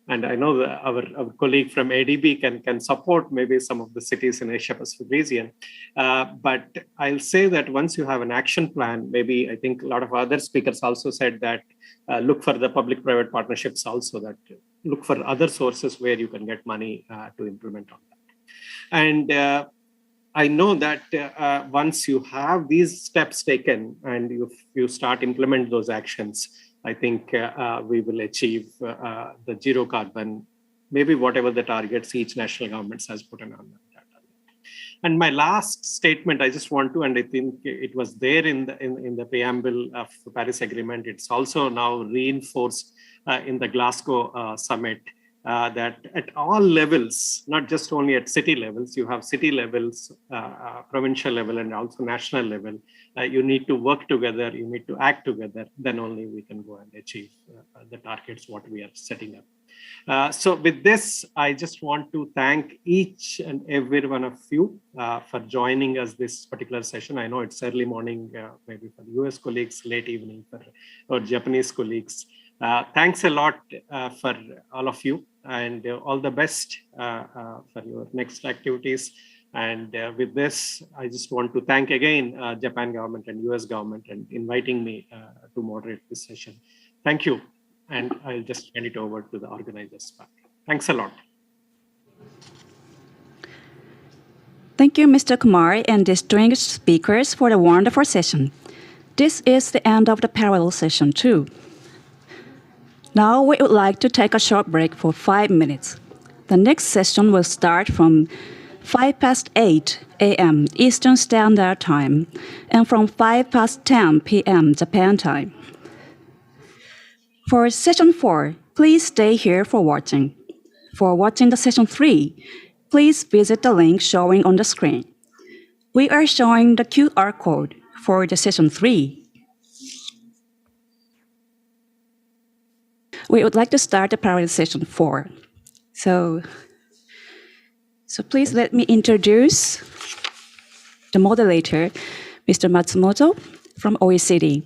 And I know that our colleague from ADB can support maybe some of the cities in Asia Pacific region. But I'll say that once you have an action plan, maybe I think a lot of other speakers also said that look for the public-private partnerships also, that look for other sources where you can get money to implement on that. And I know that once you have these steps taken and you start implement those actions, I think we will achieve the zero carbon, maybe whatever the targets each national government has put on that. And my last statement, I just want to, and I think it was there in the preamble of the Paris Agreement. It's also now reinforced in the Glasgow summit. That at all levels, not just only at city levels, you have city levels, provincial level, and also national level. You need to work together, you need to act together, then only we can go and achieve the targets what we are setting up. So with this, I just want to thank each and every one of you for joining us this particular session. I know it's early morning, maybe for US colleagues, late evening for our Japanese colleagues. Thanks a lot for all of you. and all the best for your next activities. And with this, I just want to thank again Japan government and US government and inviting me to moderate this session. Thank you. And I'll just hand it over to the organizers. Thanks a lot. Thank you, Mr. Kumar and distinguished speakers for the wonderful session. This is the end of the parallel session too. Now we would like to take a short break for 5 minutes. The next session will start from 8:05 a.m. Eastern Standard Time and from 10:05 p.m. Japan time. For session 4, please stay here for watching. For watching the session 3, please visit the link showing on the screen. We are showing the QR code for the session 3. We would like to start the parallel session 4. So please let me introduce the moderator, Mr. Matsumoto from OECD.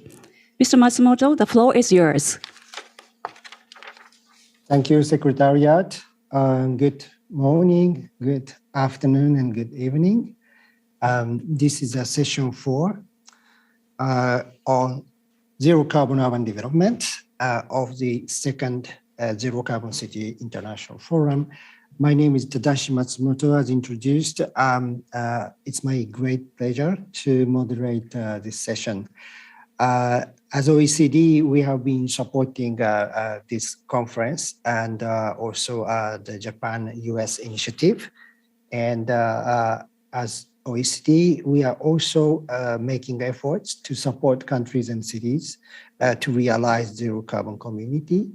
Mr. Matsumoto, the floor is yours. Thank you, Secretariat. Good morning, good afternoon, and good evening. This is a session 4 on zero carbon urban development of the second Zero Carbon City International Forum. My name is Tadashi Matsumoto, as introduced. It's my great pleasure to moderate this session. As OECD, we have been supporting this conference and also the Japan-US initiative. And as OECD, we are also making efforts to support countries and cities to realize zero carbon community,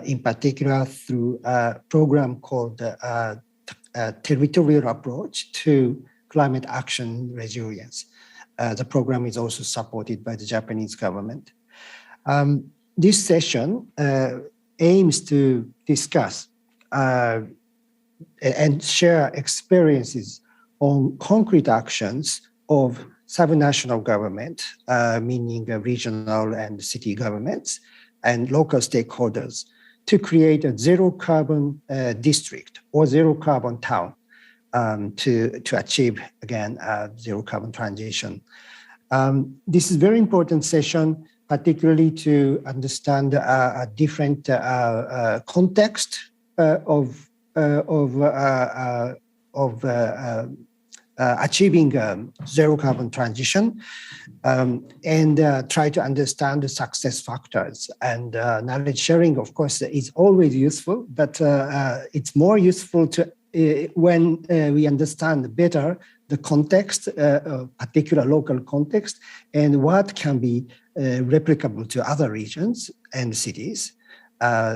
in particular through a program called Territorial Approach to Climate Action Resilience. The program is also supported by the Japanese government. This session aims to discuss and share experiences on concrete actions of subnational government, meaning regional and city governments, and local stakeholders to create a zero carbon district or zero carbon town to achieve, again, zero carbon transition. This is a very important session, particularly to understand a different context of achieving zero carbon transition and try to understand the success factors. And knowledge sharing, of course, is always useful, but it's more useful to when we understand better the context, particular local context, and what can be replicable to other regions and cities.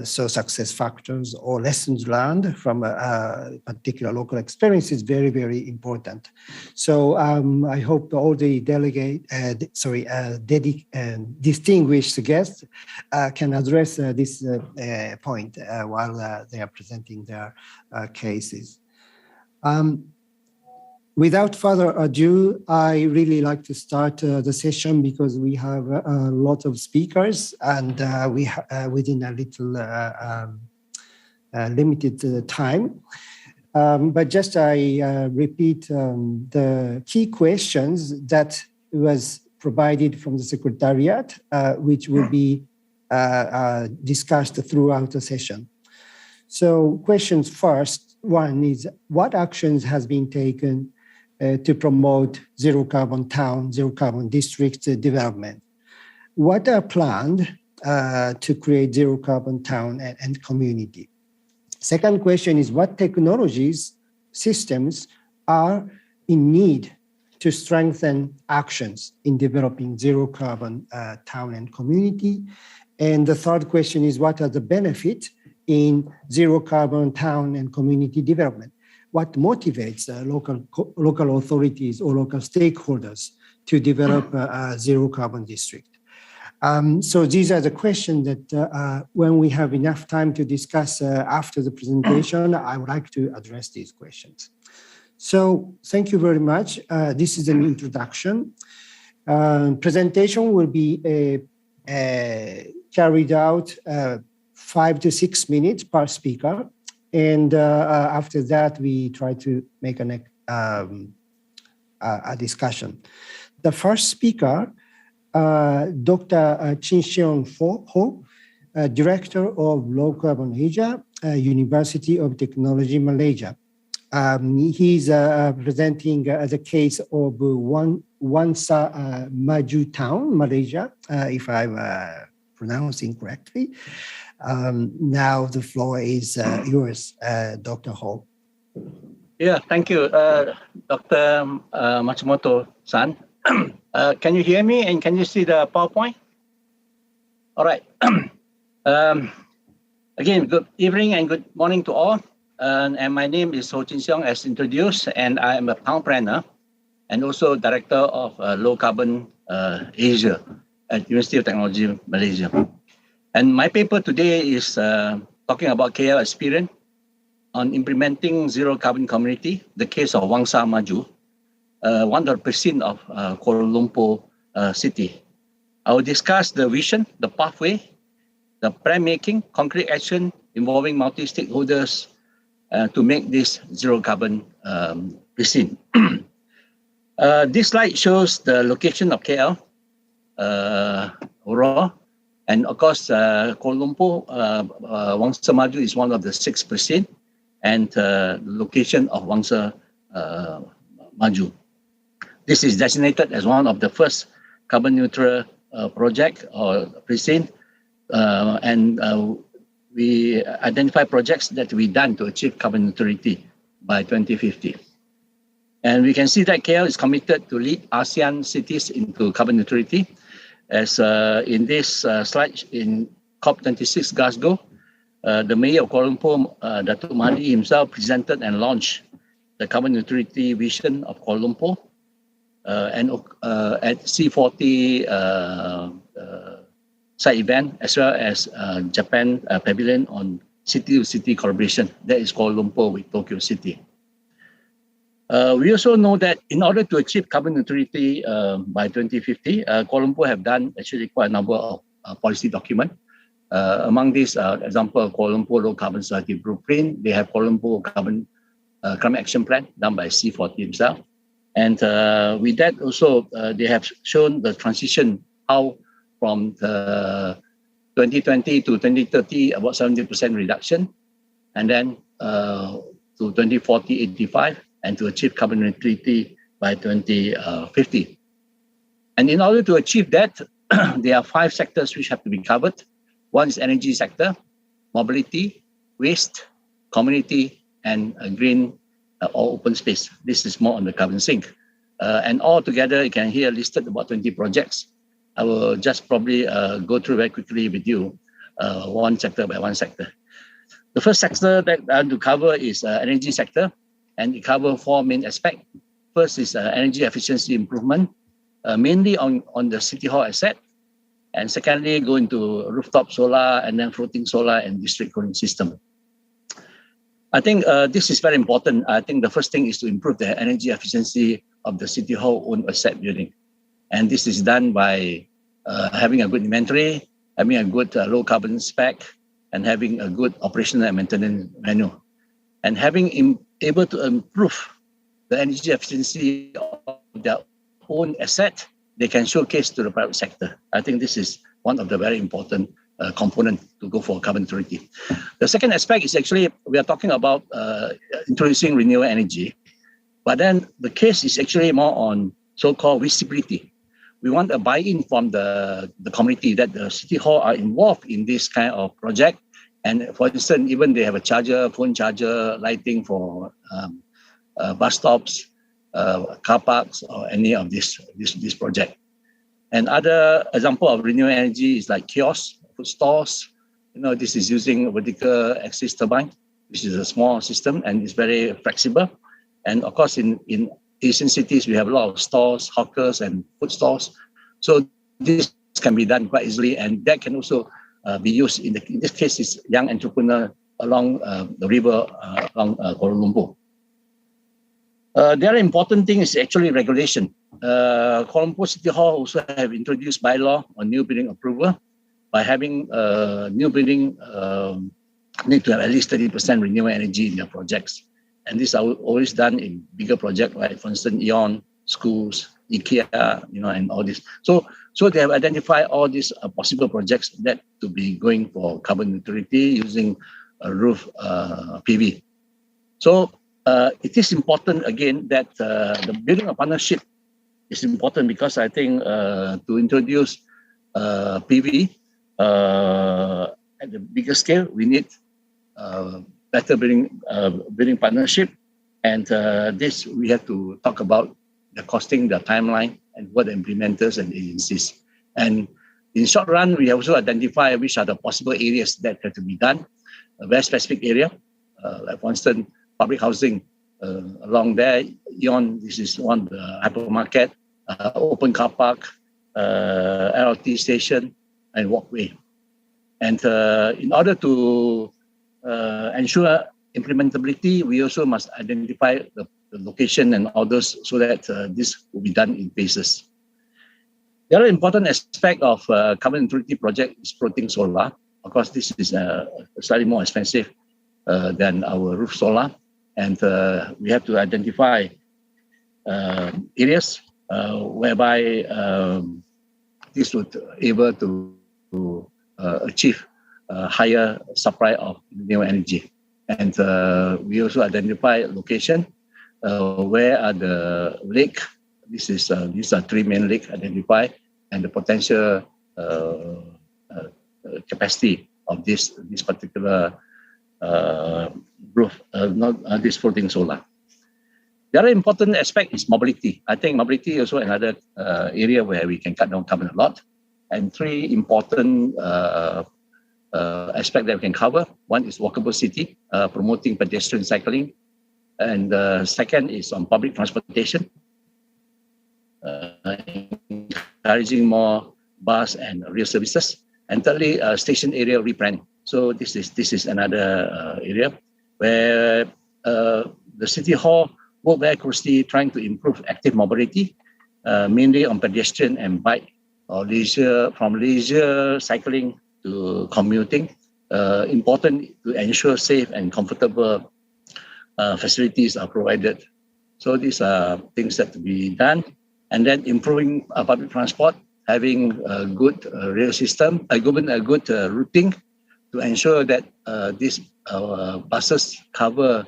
So success factors or lessons learned from a particular local experience is very, very important. So I hope all the distinguished guests can address this point while they are presenting their cases. Without further ado, I really like to start the session because we have a lot of speakers and we within a little limited time. But just I repeat the key questions that was provided from the Secretariat, which will be discussed throughout the session. So questions first, one is what actions has been taken to promote zero carbon town, zero carbon district development? What are planned to create zero carbon town and community? Second question is what technologies, systems are in need to strengthen actions in developing zero carbon town and community? And the third question is what are the benefits in zero carbon town and community development? What motivates local authorities or local stakeholders to develop a zero carbon district? So these are the questions that when we have enough time to discuss after the presentation, I would like to address these questions. So thank you very much. This is an introduction. Presentation will be carried out 5 to 6 minutes per speaker. And after that, we try to make a discussion. The first speaker, Dr. Chin Seong Ho, Director of Low Carbon Asia, University of Technology, Malaysia. He's presenting the case of Wangsa Maju Town, Malaysia, if I'm pronouncing correctly. Now the floor is yours, Dr. Ho. Yeah, thank you, Dr. Matsumoto-san. Can you hear me and can you see the PowerPoint? All right. Again, good evening and good morning to all. And my name is Ho Chin Seong, as introduced, and I am a town planner and also director of Low Carbon Asia at University of Technology, Malaysia. And my paper today is talking about KL experience on implementing zero carbon community, the case of Wangsa Maju, one of the precinct of Kuala Lumpur city. I will discuss the vision, the pathway, the plan making, concrete action involving multi-stakeholders to make this zero carbon precinct. This slide shows the location of KL, overall. And of course, Kuala Lumpur, Wangsa Maju is one of the 6 precincts, and the location of Wangsa Maju. This is designated as one of the first carbon neutral project or precinct, and we identify projects that we done to achieve carbon neutrality by 2050. And we can see that KL is committed to lead ASEAN cities into carbon neutrality. As in this slide in COP26 Glasgow, the Mayor of Kuala Lumpur, Datuk Mahdi himself, presented and launched the carbon neutrality vision of Kuala Lumpur, and at C40 side event, as well as Japan Pavilion on city-to-city collaboration. That is Kuala Lumpur with Tokyo City. We also know that in order to achieve carbon neutrality by 2050, Kuala Lumpur have done actually quite a number of policy documents. Among these, example, Kuala Lumpur Low Carbon Society Blueprint. They have Kuala Lumpur Climate Action Plan done by C40 himself. And with that also, they have shown the transition, how from the 2020 to 2030, about 70% reduction, and then to 2040, 85, and to achieve carbon neutrality by 2050. And in order to achieve that, there are 5 sectors which have to be covered. One is energy sector, mobility, waste, community, and green or open space. This is more on the carbon sink. And all together, you can hear listed about 20 projects. I will just probably go through very quickly with you, one sector by one sector. The first sector that I want to cover is energy sector, and it covers 4 main aspects. First is energy efficiency improvement, mainly on the city hall asset. And secondly, go into rooftop solar and then floating solar and district cooling system. I think this is very important. I think the first thing is to improve the energy efficiency of the city hall owned asset building. And this is done by having a good inventory, having a good low carbon spec, and having a good operational and maintenance manual. And having able to improve the energy efficiency of their own asset, they can showcase to the private sector. I think this is one of the very important components to go for carbon neutrality. The second aspect is actually, we are talking about introducing renewable energy, but then the case is actually more on so-called visibility. We want a buy-in from the community that the city hall are involved in this kind of project. And for instance, even they have a charger, phone charger, lighting for bus stops, car parks, or any of this project. And other example of renewable energy is like kiosks, food stores. This is using vertical axis turbine, which is a small system and it's very flexible. And of course, in Asian cities, we have a lot of stores, hawkers, and food stores. So this can be done quite easily, and that can also be used in this case is young entrepreneur along the river along Kuala Lumpur. The other important thing is actually regulation. Kuala Lumpur City Hall also have introduced bylaw on new building approval by having new building need to have at least 30% renewable energy in their projects. And these are always done in bigger projects, like for instance, Eon, schools, IKEA, and all this. So they have identified all these possible projects that to be going for carbon neutrality using roof PV. So it is important again that the building a partnership is important, because I think to introduce PV at the bigger scale, we need better building partnership, and this we have to talk about the costing, the timeline, and what the implementers and agencies. And in short run, we also identify which are the possible areas that have to be done. A very specific area, like for instance, public housing along there. Eon, this is one, the hypermarket, open car park, LRT station, and walkway. And in order to ensure implementability, we also must identify the location and others, so that this will be done in phases. The other important aspect of carbon neutrality project is floating solar. Of course, this is slightly more expensive than our roof solar, and we have to identify areas whereby this would able to achieve higher supply of renewable energy. And we also identify location where are the lake. These are 3 main lakes identified, and the potential capacity of this particular roof, this floating solar. The other important aspect is mobility. I think mobility is also another area where we can cut down carbon a lot. And 3 important aspects that we can cover. One is walkable city, promoting pedestrian cycling. And second is on public transportation, encouraging more bus and rail services. And thirdly, station area replanning. So this is another area where the City Hall work very closely trying to improve active mobility, mainly on pedestrian and bike, or from leisure cycling to commuting. Important to ensure safe and comfortable facilities are provided. So these are things that to be done. And then improving public transport, having a good rail system, a good routing to ensure that these buses cover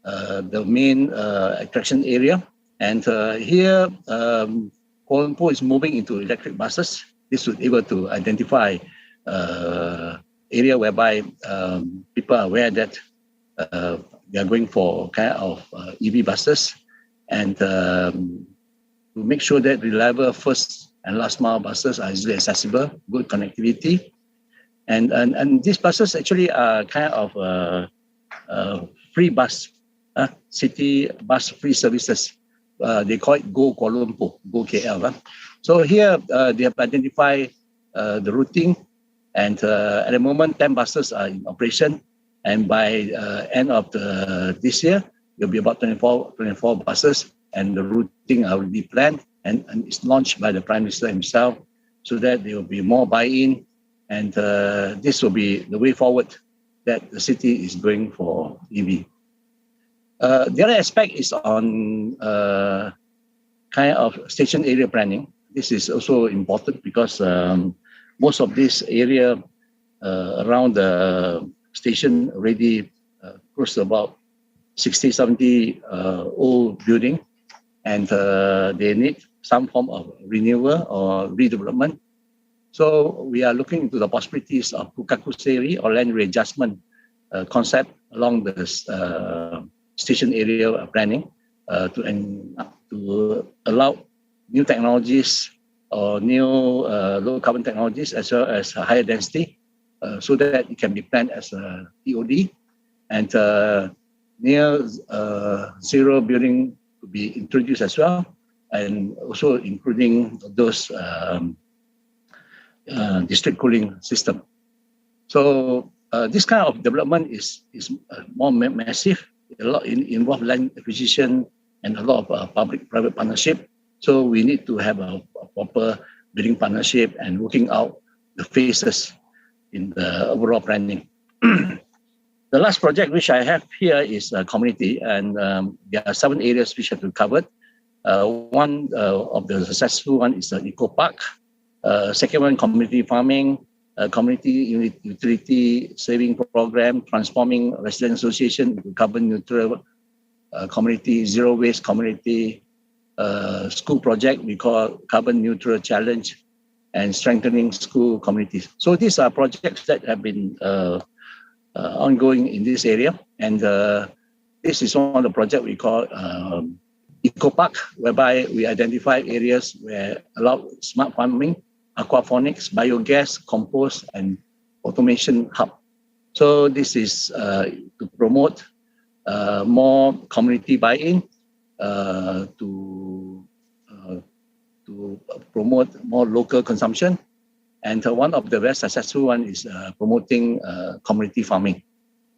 the main attraction area. And here, Kuala Lumpur is moving into electric buses. This would be able to identify area whereby people are aware that they are going for kind of EV buses, and to make sure that reliable first and last mile buses are easily accessible, good connectivity. And these buses actually are kind of free bus, city bus free services. They call it Go Kuala Lumpur, Go KL. So here they have identified the routing, and at the moment 10 buses are in operation, and by end of this year there will be about 24 buses, and the routing are already planned, and it's launched by the Prime Minister himself, so that there will be more buy-in, and this will be the way forward that the city is going for EV. The other aspect is on kind of station area planning. This is also important because most of this area around the station already close to about 60, 70 old building, and they need some form of renewal or redevelopment. So we are looking into the possibilities of Pukakuseri or land readjustment concept along the station area planning to allow new technologies or new low carbon technologies, as well as higher density, so that it can be planned as a TOD, and near zero building to be introduced as well, and also including those district cooling system. So this kind of development is more massive. A lot involve land acquisition and a lot of public-private partnership. So we need to have a proper building partnership and working out the phases in the overall planning. The last project which I have here is community, and there are 7 areas which have to be covered. One of the successful one is the Eco Park. Second one, community farming, community utility saving program, transforming resident association into carbon neutral community, zero waste community, school project we call carbon neutral challenge, and strengthening school communities. So these are projects that have been ongoing in this area, and this is one of the projects we call Eco Park, whereby we identify areas where allow smart farming, aquaponics, biogas, compost, and automation hub. So this is to promote more community buy-in, to promote more local consumption. And one of the very successful one is promoting community farming.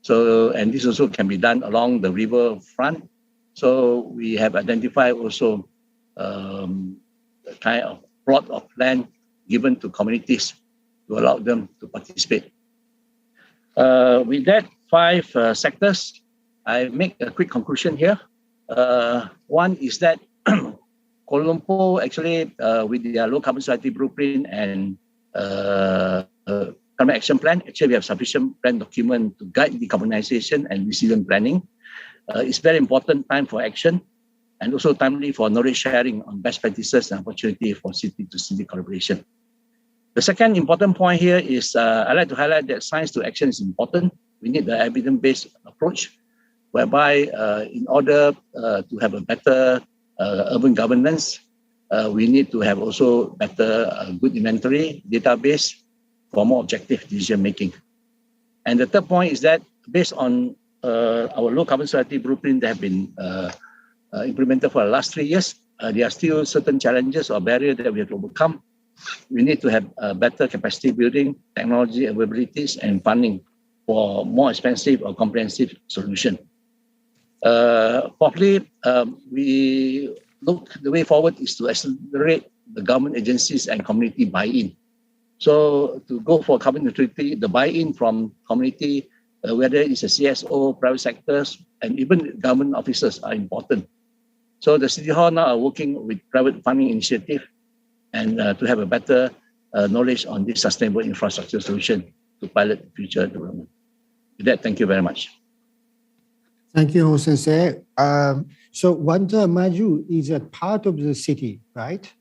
So, and this also can be done along the river front. So we have identified also a kind of plot of land given to communities to allow them to participate. With that 5 sectors, I make a quick conclusion here. One is that Kuala Lumpur actually with their low carbon society blueprint and climate action plan, actually we have sufficient plan document to guide decarbonization and resilient planning. It's very important time for action, and also timely for knowledge sharing on best practices and opportunity for city-to-city collaboration. The second important point here is I'd like to highlight that science to action is important. We need the evidence-based approach, whereby in order to have a better urban governance, we need to have also better good inventory database for more objective decision making. And the third point is that based on our low carbon society blueprint that have been implemented for the last 3 years, there are still certain challenges or barriers that we have to overcome. We need to have better capacity building, technology availabilities, and funding for more expensive or comprehensive solution. Fourthly, we look, the way forward is to accelerate the government agencies and community buy-in. So to go for carbon neutrality, the buy-in from community, whether it's a CSO, private sectors, and even government officers are important. So the City Hall now are working with private funding initiative and to have a better knowledge on this sustainable infrastructure solution to pilot future development. With that, thank you very much. Thank you, Ho Sensei. So Wanda Maju is a part of the city, right?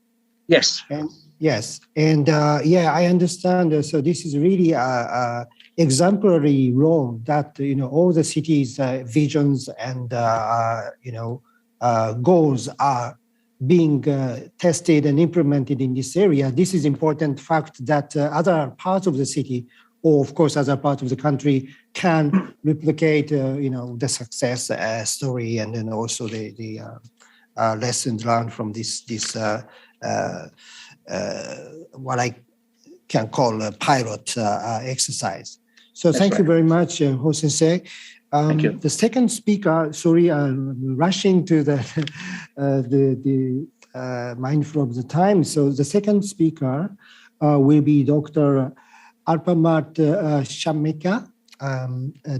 Yes. And yes, and yeah, I understand. So this is really a exemplary role that all the cities' visions and goals are being tested and implemented in this area. This is important fact that other parts of the city, or of course other parts of the country, can replicate the success story, and then also the lessons learned from this what I can call a pilot exercise. So That's thank right. you very much, Ho Sensei. Thank you. The second speaker, sorry, I'm rushing to the mindful of the time. So the second speaker will be Dr. Alpamat Shammeka,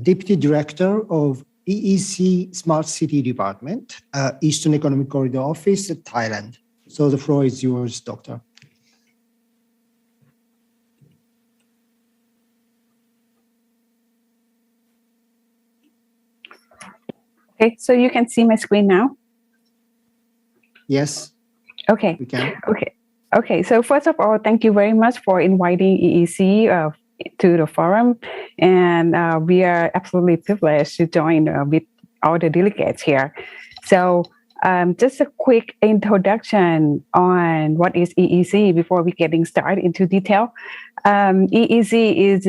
Deputy Director of EEC Smart City Department, Eastern Economic Corridor Office, Thailand. So the floor is yours, Doctor. Okay, so you can see my screen now? Yes. Okay. We can. Okay, so first of all, thank you very much for inviting EEC to the forum. And we are absolutely privileged to join with all the delegates here. So just a quick introduction on what is EEC before we getting started into detail. EEC is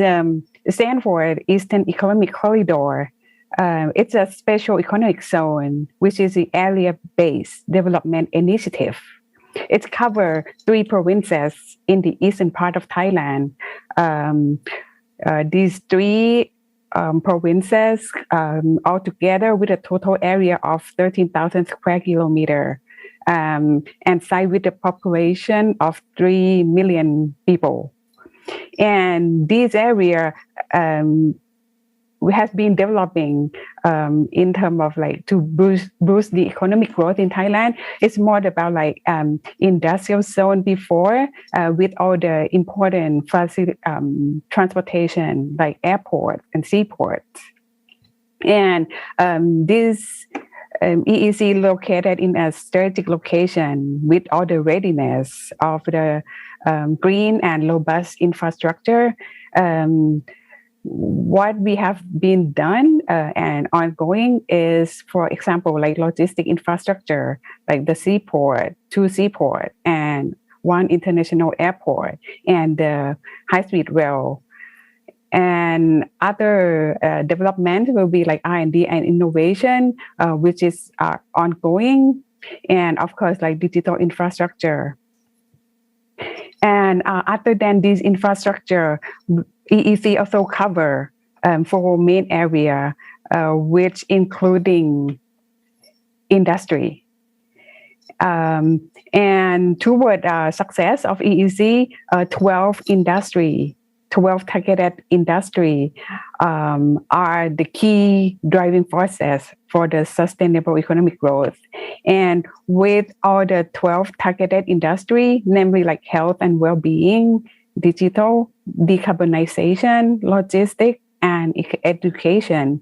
stand for Eastern Economic Corridor. It's a special economic zone, which is the area-based development initiative. It covers 3 provinces in the eastern part of Thailand. These 3 provinces altogether with a total area of 13,000 square kilometers and site with a population of 3 million people. And this area has been developing in terms of like to boost the economic growth in Thailand. It's more about like industrial zone before with all the important transportation like airport and seaports. And this EEC located in a strategic location with all the readiness of the green and robust infrastructure. What we have been done and ongoing is, for example, like logistic infrastructure, like the seaport, 2 seaport, and 1 international airport, and the high-speed rail. And other development will be like R&D and innovation, which is ongoing, and of course, like digital infrastructure. And other than this infrastructure, EEC also cover 4 main area, which including industry. And toward success of EEC, 12 targeted industry are the key driving forces for the sustainable economic growth. And with all the 12 targeted industry, namely like health and well-being, digital, decarbonization, logistics, and education,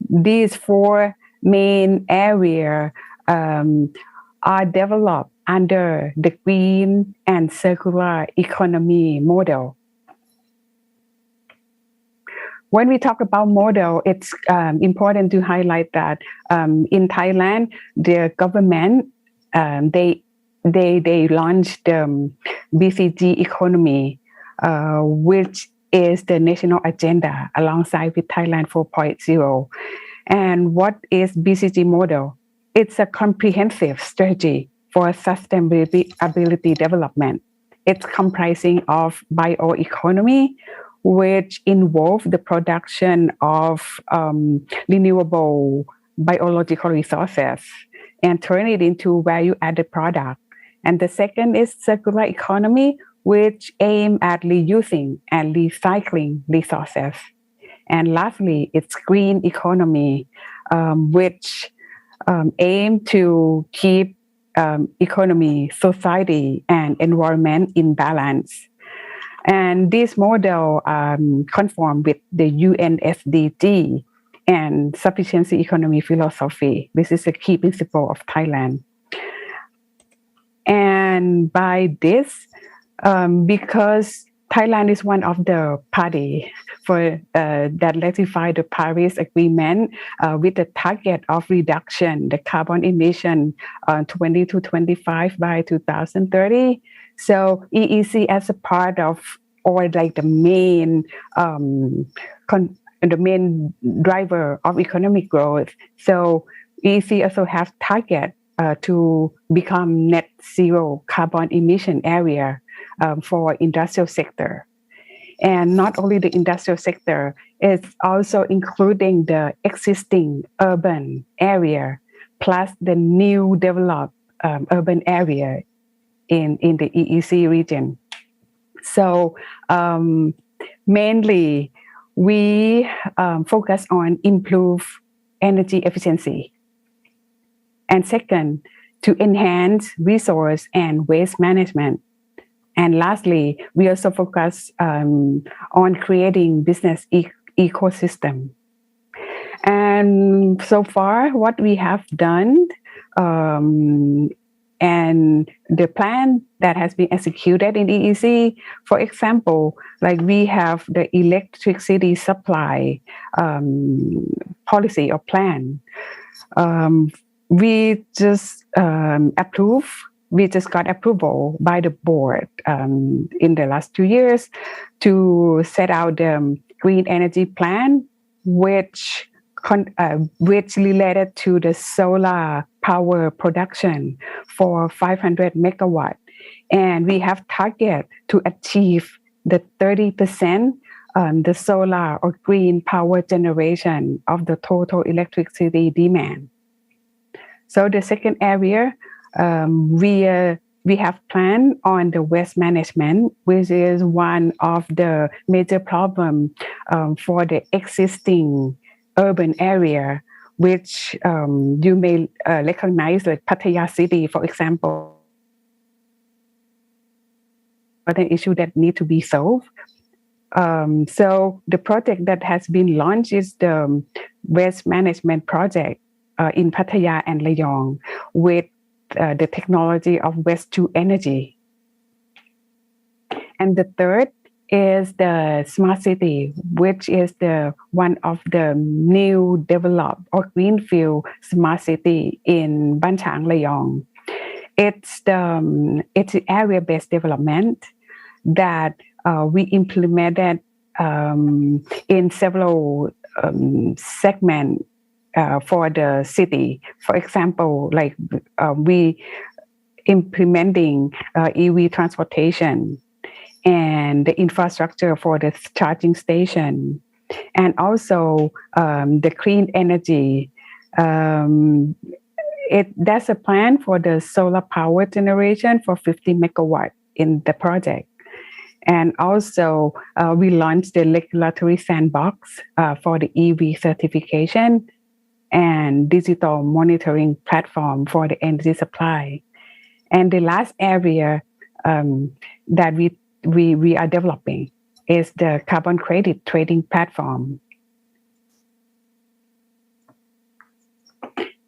these 4 main areas are developed under the green and circular economy model. When we talk about model, it's important to highlight that in Thailand, the government they launched the BCG economy, which is the national agenda alongside with Thailand 4.0. And what is BCG model? It's a comprehensive strategy for sustainability development. It's comprising of bioeconomy, which involve the production of renewable biological resources and turn it into value-added product. And the second is circular economy, which aim at reusing and recycling resources. And lastly, it's green economy, which aim to keep economy, society, and environment in balance. And this model conform with the UN SDG and sufficiency economy philosophy. This is a key principle of Thailand. And by this, because Thailand is one of the party for that ratified the Paris Agreement with the target of reduction the carbon emission 20 to 25 by 2030. So EEC as a part of or like the main driver of economic growth. So EEC also have target to become net zero carbon emission area for industrial sector. And not only the industrial sector, it's also including the existing urban area plus the new developed urban area in the EEC region. So mainly we focus on improve energy efficiency. And second, to enhance resource and waste management. And lastly, we also focus on creating business ecosystem. And so far, what we have done and the plan that has been executed in EEC, for example, like we have the electricity supply policy or plan. We just we just got approval by the board in the last 2 years to set out the green energy plan, which related to the solar power production for 500 megawatt. And we have target to achieve the 30% the solar or green power generation of the total electricity demand. So the second area, we we have planned on the waste management, which is one of the major problems for the existing urban area, which you may recognize, like Pattaya City, for example, an issue that need to be solved. So the project that has been launched is the waste management project in Pattaya and Rayong with the technology of waste to energy. And the third is the smart city, which is the one of the new developed or greenfield smart city in Ban Chang, Rayong. It's the area-based development that we implemented in several segments for the city. For example, like we implementing EV transportation and the infrastructure for the charging station, and also the clean energy. That's a plan for the solar power generation for 50 megawatt in the project. And also, we launched the regulatory sandbox for the EV certification and digital monitoring platform for the energy supply. And the last area that we are developing is the carbon credit trading platform.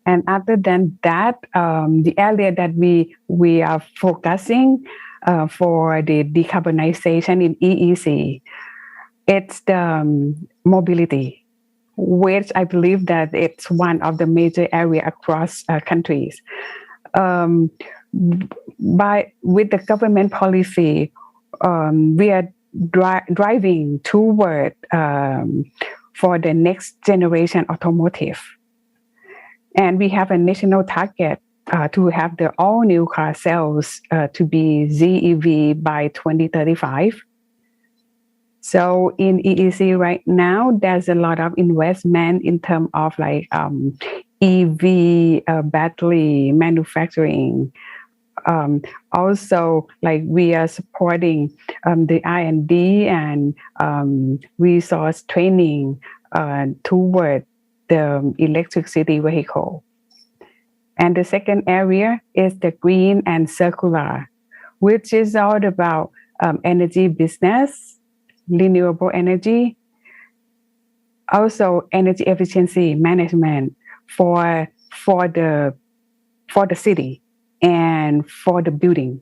And other than that, the area that we are focusing for the decarbonization in EEC, it's the mobility, which I believe that it's one of the major area across countries. With the government policy, we are driving toward for the next generation automotive. And we have a national target to have the all new car sales to be ZEV by 2035. So in EEC right now, there's a lot of investment in terms of like EV battery manufacturing. Also, like we are supporting the R&D and resource training toward the electric city vehicle. And the second area is the green and circular, which is all about energy business, renewable energy, also energy efficiency management for the city and for the building,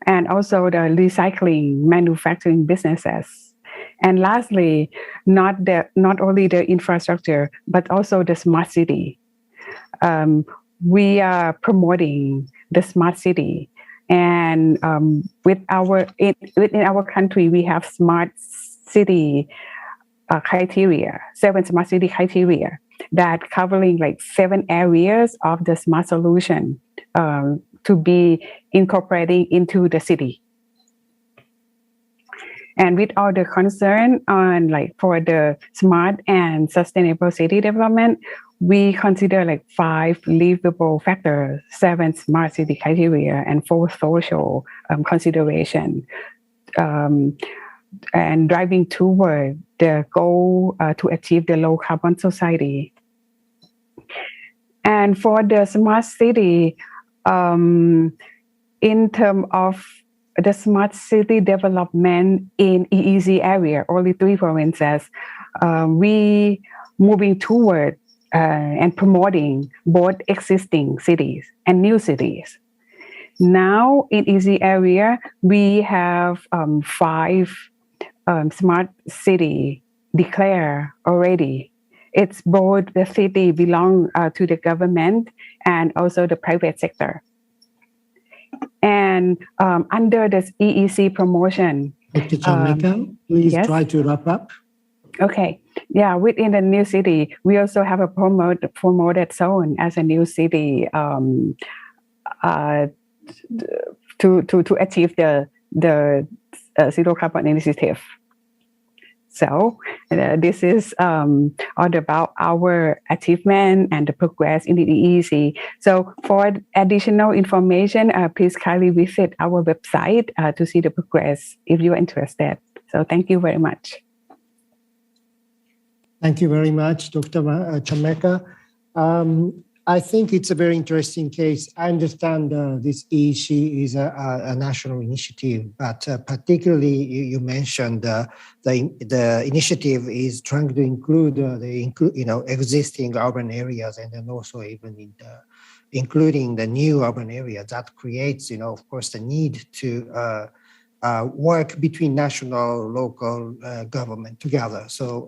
and also the recycling manufacturing businesses. And lastly, not only the infrastructure, but also the smart city. We are promoting the smart city, and within our country, we have smart city criteria, 7 smart city criteria that covering like 7 areas of the smart solution to be incorporating into the city. And with all the concern on like for the smart and sustainable city development, we consider like 5 livable factors, 7 smart city criteria, and 4 social consideration, and driving toward the goal to achieve the low carbon society. And for the smart city, in terms of the smart city development in EEZ area, only 3 provinces, we moving toward and promoting both existing cities and new cities. Now in EEZ area, we have 5 smart city declared already. It's both the city belong to the government and also the private sector. And under this EEC promotion, Dr. Jamaica, please yes? try to wrap up. Okay. Yeah, within the new city, we also have a promoted zone as a new city to achieve the zero carbon initiative. So this is all about our achievement and the progress in the EEC. So for additional information, please kindly visit our website to see the progress if you are interested. So thank you very much. Thank you very much, Dr. Chameka. I think it's a very interesting case. I understand this EEC is a national initiative, but particularly you mentioned the initiative is trying to include existing urban areas, and then also even including the new urban areas. That creates, of course, the need to work between national, local government together. So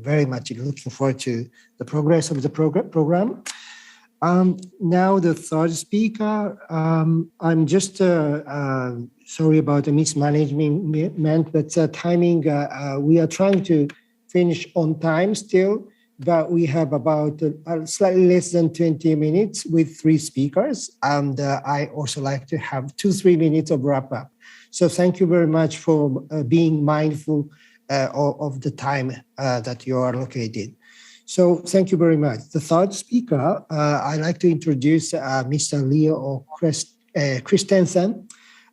very much looking forward to the progress of the program. Now the third speaker, I'm just sorry about the mismanagement, but timing, we are trying to finish on time still, but we have about slightly less than 20 minutes with 3 speakers. And I also like to have 2-3 minutes of wrap up. So thank you very much for being mindful of the time that you are allocated. So thank you very much. The third speaker, I'd like to introduce Mr. Leo Christensen,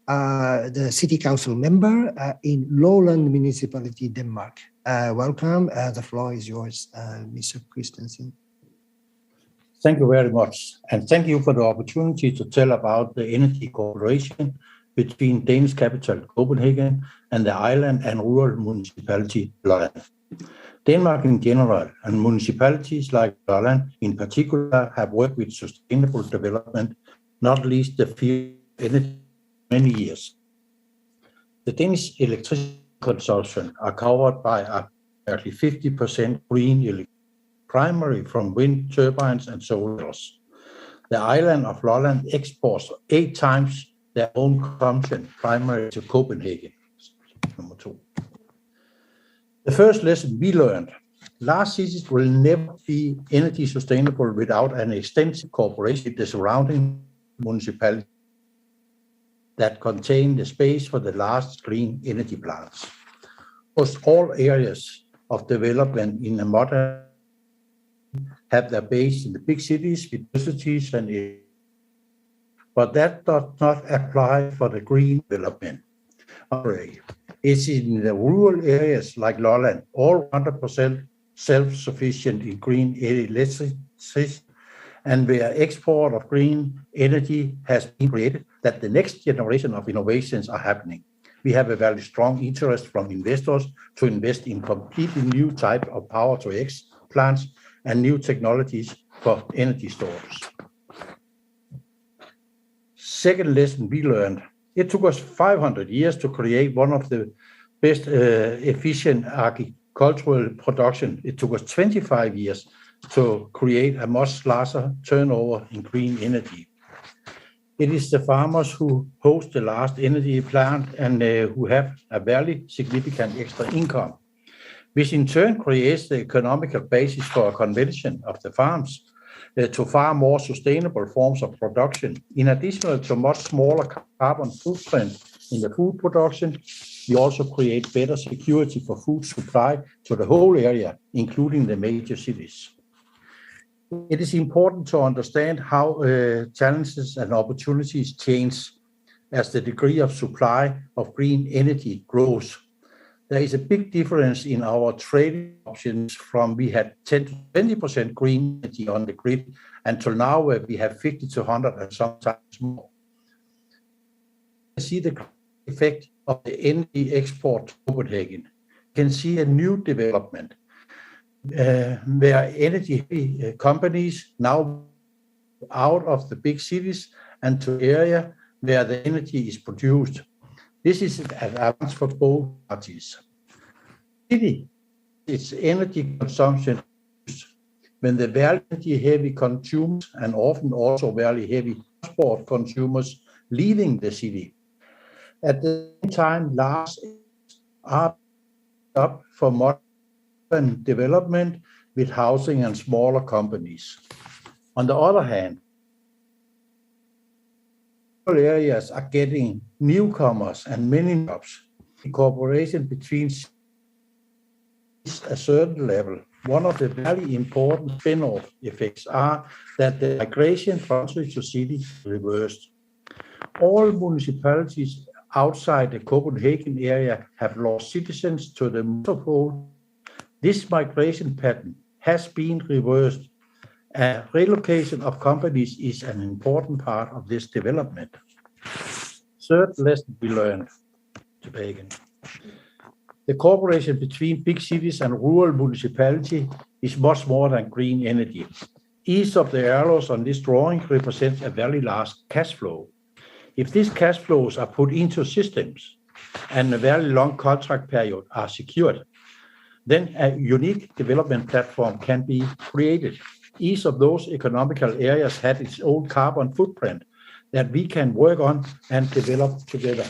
the City Council member in Lolland Municipality, Denmark. Welcome. The floor is yours, Mr. Christensen. Thank you very much. And thank you for the opportunity to tell about the energy cooperation between Danish capital Copenhagen and the island and rural municipality Lolland. Denmark in general and municipalities like Lolland in particular have worked with sustainable development, not least the field of energy, many years. The Danish electricity consumption are covered by approximately 50% green electricity, primarily from wind turbines and solars. The island of Lolland exports 8 times their own consumption, primarily to Copenhagen. Number 2. The first lesson we learned, large cities will never be energy sustainable without an extensive cooperation with the surrounding municipalities that contain the space for the large green energy plants. Almost all areas of development in a modern have their base in the big cities, universities, and areas. But that does not apply for the green development. It's in the rural areas like Lolland, all 100% self-sufficient in green electricity, and where export of green energy has been created, that the next generation of innovations are happening. We have a very strong interest from investors to invest in completely new type of power-to-X plants and new technologies for energy storage. Second lesson we learned, it took us 500 years to create one of the best efficient agricultural production. It took us 25 years to create a much larger turnover in green energy. It is the farmers who host the last energy plant and who have a very significant extra income, which in turn creates the economical basis for a conversion of the farms to far more sustainable forms of production. In addition to much smaller carbon footprint in the food production, we also create better security for food supply to the whole area, including the major cities. It is important to understand how challenges and opportunities change as the degree of supply of green energy grows. There is a big difference in our trading options from we had 10 to 20% green energy on the grid until now where we have 50 to 100 and sometimes more. You see the effect of the energy export to Copenhagen. You can see a new development where energy companies now out of the big cities and to area where the energy is produced. This is an advance for both parties. Its energy consumption when the very energy-heavy consumers and often also very heavy transport consumers leaving the city. At the same time, large are up for modern development with housing and smaller companies. On the other hand, areas are getting newcomers and many jobs. The cooperation between a certain level, one of the very important spin-off effects are that the migration from country to city is reversed. All municipalities outside the Copenhagen area have lost citizens to the metropole. This migration pattern has been reversed. Relocation of companies is an important part of this development. Third lesson we learned today again. The cooperation between big cities and rural municipalities is much more than green energy. Each of the arrows on this drawing represents a very large cash flow. If these cash flows are put into systems and a very long contract period are secured, then a unique development platform can be created. Each of those economical areas had its own carbon footprint that we can work on and develop together.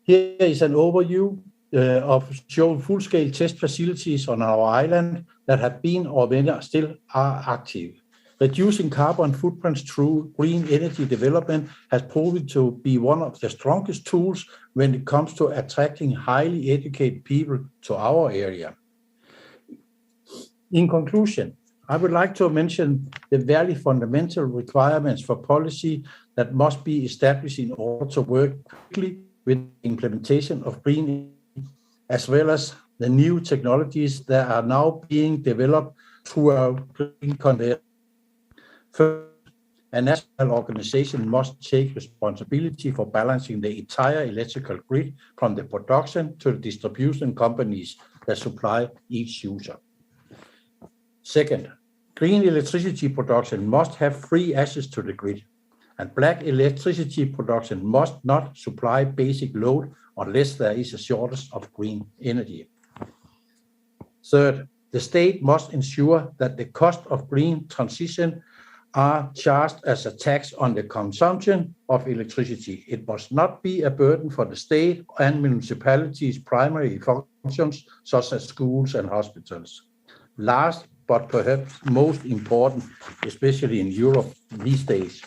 Here is an overview of showing full-scale test facilities on our island that have been or still are active. Reducing carbon footprints through green energy development has proven to be one of the strongest tools when it comes to attracting highly educated people to our area. In conclusion, I would like to mention the very fundamental requirements for policy that must be established in order to work quickly with the implementation of green energy, as well as the new technologies that are now being developed through our green conveyor. First, a national organization must take responsibility for balancing the entire electrical grid from the production to the distribution companies that supply each user. Second, green electricity production must have free access to the grid, and black electricity production must not supply basic load unless there is a shortage of green energy. Third, the state must ensure that the cost of green transition are charged as a tax on the consumption of electricity. It must not be a burden for the state and municipalities' primary functions, such as schools and hospitals. Last, but perhaps most important, especially in Europe these days,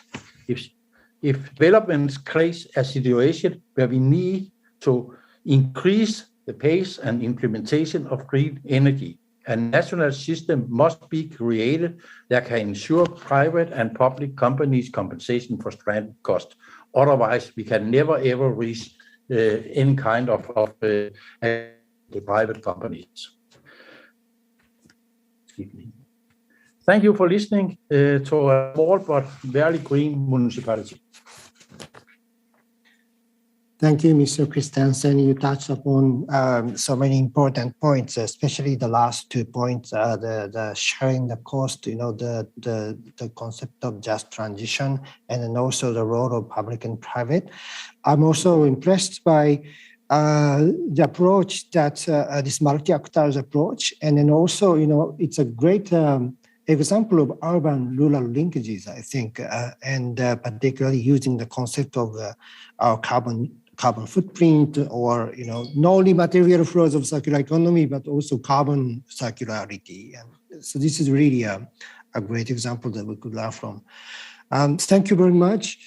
if developments create a situation where we need to increase the pace and implementation of green energy, a national system must be created that can ensure private and public companies compensation for stranded costs. Otherwise, we can never ever reach any kind of the private companies. Thank you for listening to a small but very green municipality. Thank you, Mr. Christensen. You touched upon so many important points, especially the last 2 points, the sharing the cost, the concept of just transition, and then also the role of public and private. I'm also impressed by the approach that this multi-actors approach, and then also, it's a great example of urban-rural linkages, I think, and particularly using the concept of our carbon footprint, or not only material flows of circular economy, but also carbon circularity. And so this is really a great example that we could learn from. Thank you very much.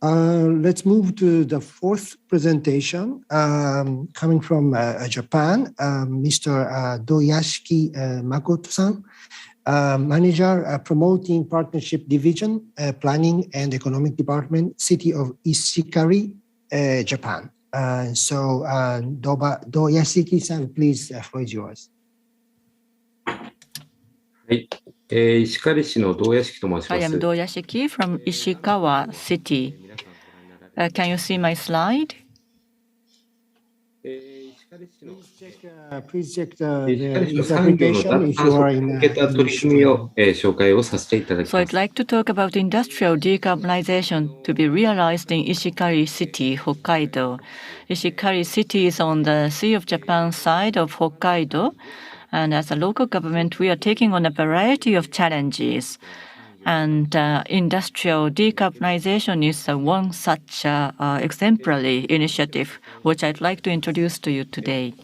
Let's move to the fourth presentation, coming from Japan, Mr. Doyashiki Makoto-san, Manager, Promoting Partnership Division, Planning and Economic Department, City of Ishikari, Japan. So, Doyashiki-san, please, the floor is yours. はい、石狩市の堂屋敷と申します。 I am Doyashiki from Ishikawa City. Can you see my slide? Please check the interpretation if you are in So I'd like to talk about industrial decarbonization to be realized in Ishikari City, Hokkaido. Ishikari City is on the Sea of Japan side of Hokkaido, and as a local government, we are taking on a variety of challenges. And industrial decarbonization is one such exemplary initiative, which I'd like to introduce to you today.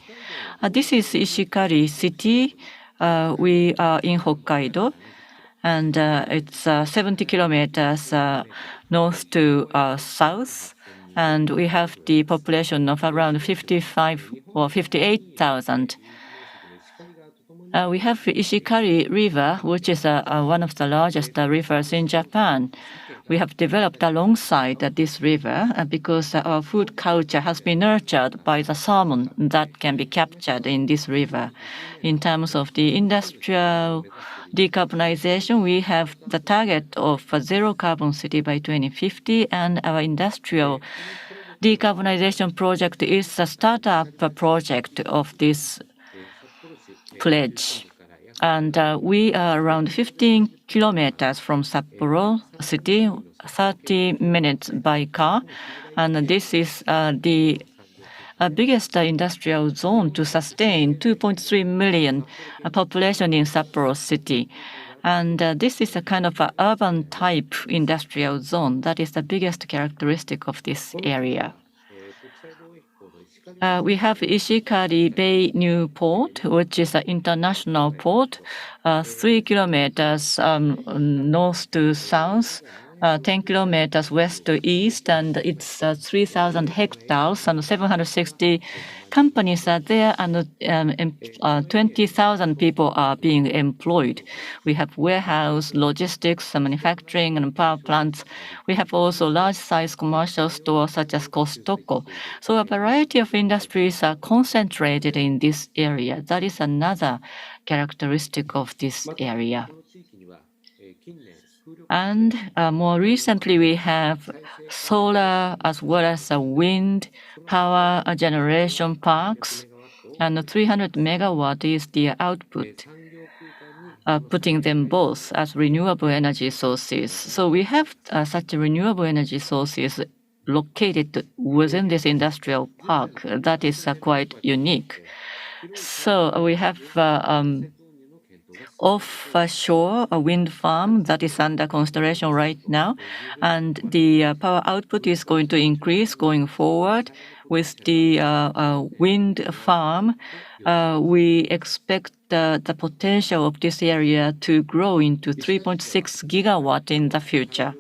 This is Ishikari City. We are in Hokkaido, and it's 70 kilometers north to south. and we have the population of around 55 or 58,000. We have Ishikari River, which is one of the largest rivers in Japan. We have developed alongside this river because our food culture has been nurtured by the salmon that can be captured in this river. In terms of the industrial decarbonization, we have the target of a zero carbon city by 2050, and our industrial decarbonization project is a startup project of this pledge. And we are around 15 kilometers from Sapporo city, 30 minutes by car. And this is the biggest industrial zone to sustain 2.3 million population in Sapporo city. And this is a kind of a urban type industrial zone. That is the biggest characteristic of this area. We have Ishikari Bay New Port, which is an international port, 3 kilometers north to south, 10 kilometers west to east, and it's 3,000 hectares and 760 companies are there, and 20,000 people are being employed. We have warehouse, logistics, manufacturing, and power plants. We have also large-size commercial stores such as Costco. So a variety of industries are concentrated in this area. That is another characteristic of this area. And more recently, we have solar as well as wind power generation parks, and 300 megawatt is the output, putting them both as renewable energy sources. So we have such renewable energy sources located within this industrial park. That is quite unique. So we have offshore a wind farm that is under construction right now, and the power output is going to increase going forward. With the wind farm, we expect the potential of this area to grow into 3.6 gigawatt in the future.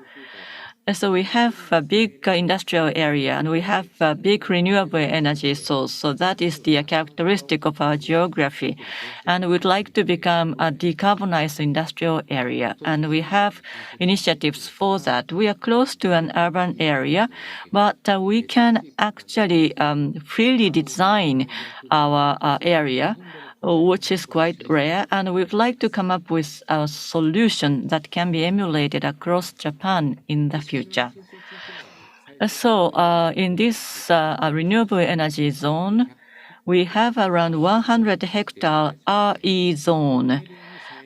So we have a big industrial area, and we have a big renewable energy source. So that is the characteristic of our geography. And we'd like to become a decarbonized industrial area. And we have initiatives for that. We are close to an urban area, but we can actually freely design our area, which is quite rare, and we'd like to come up with a solution that can be emulated across Japan in the future. So in this renewable energy zone, we have around 100 hectare RE zone.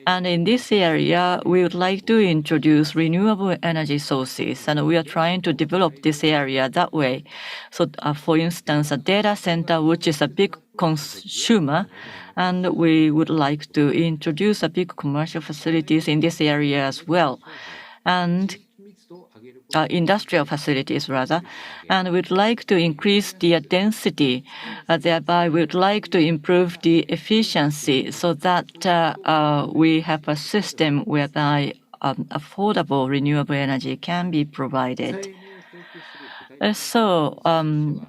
And in this area, we would like to introduce renewable energy sources, and we are trying to develop this area that way. So for instance, a data center, which is a big consumer, and we would like to introduce a big commercial facilities in this area as well, and industrial facilities rather, and we'd like to increase the density. Thereby, we'd like to improve the efficiency so that we have a system whereby affordable renewable energy can be provided. So,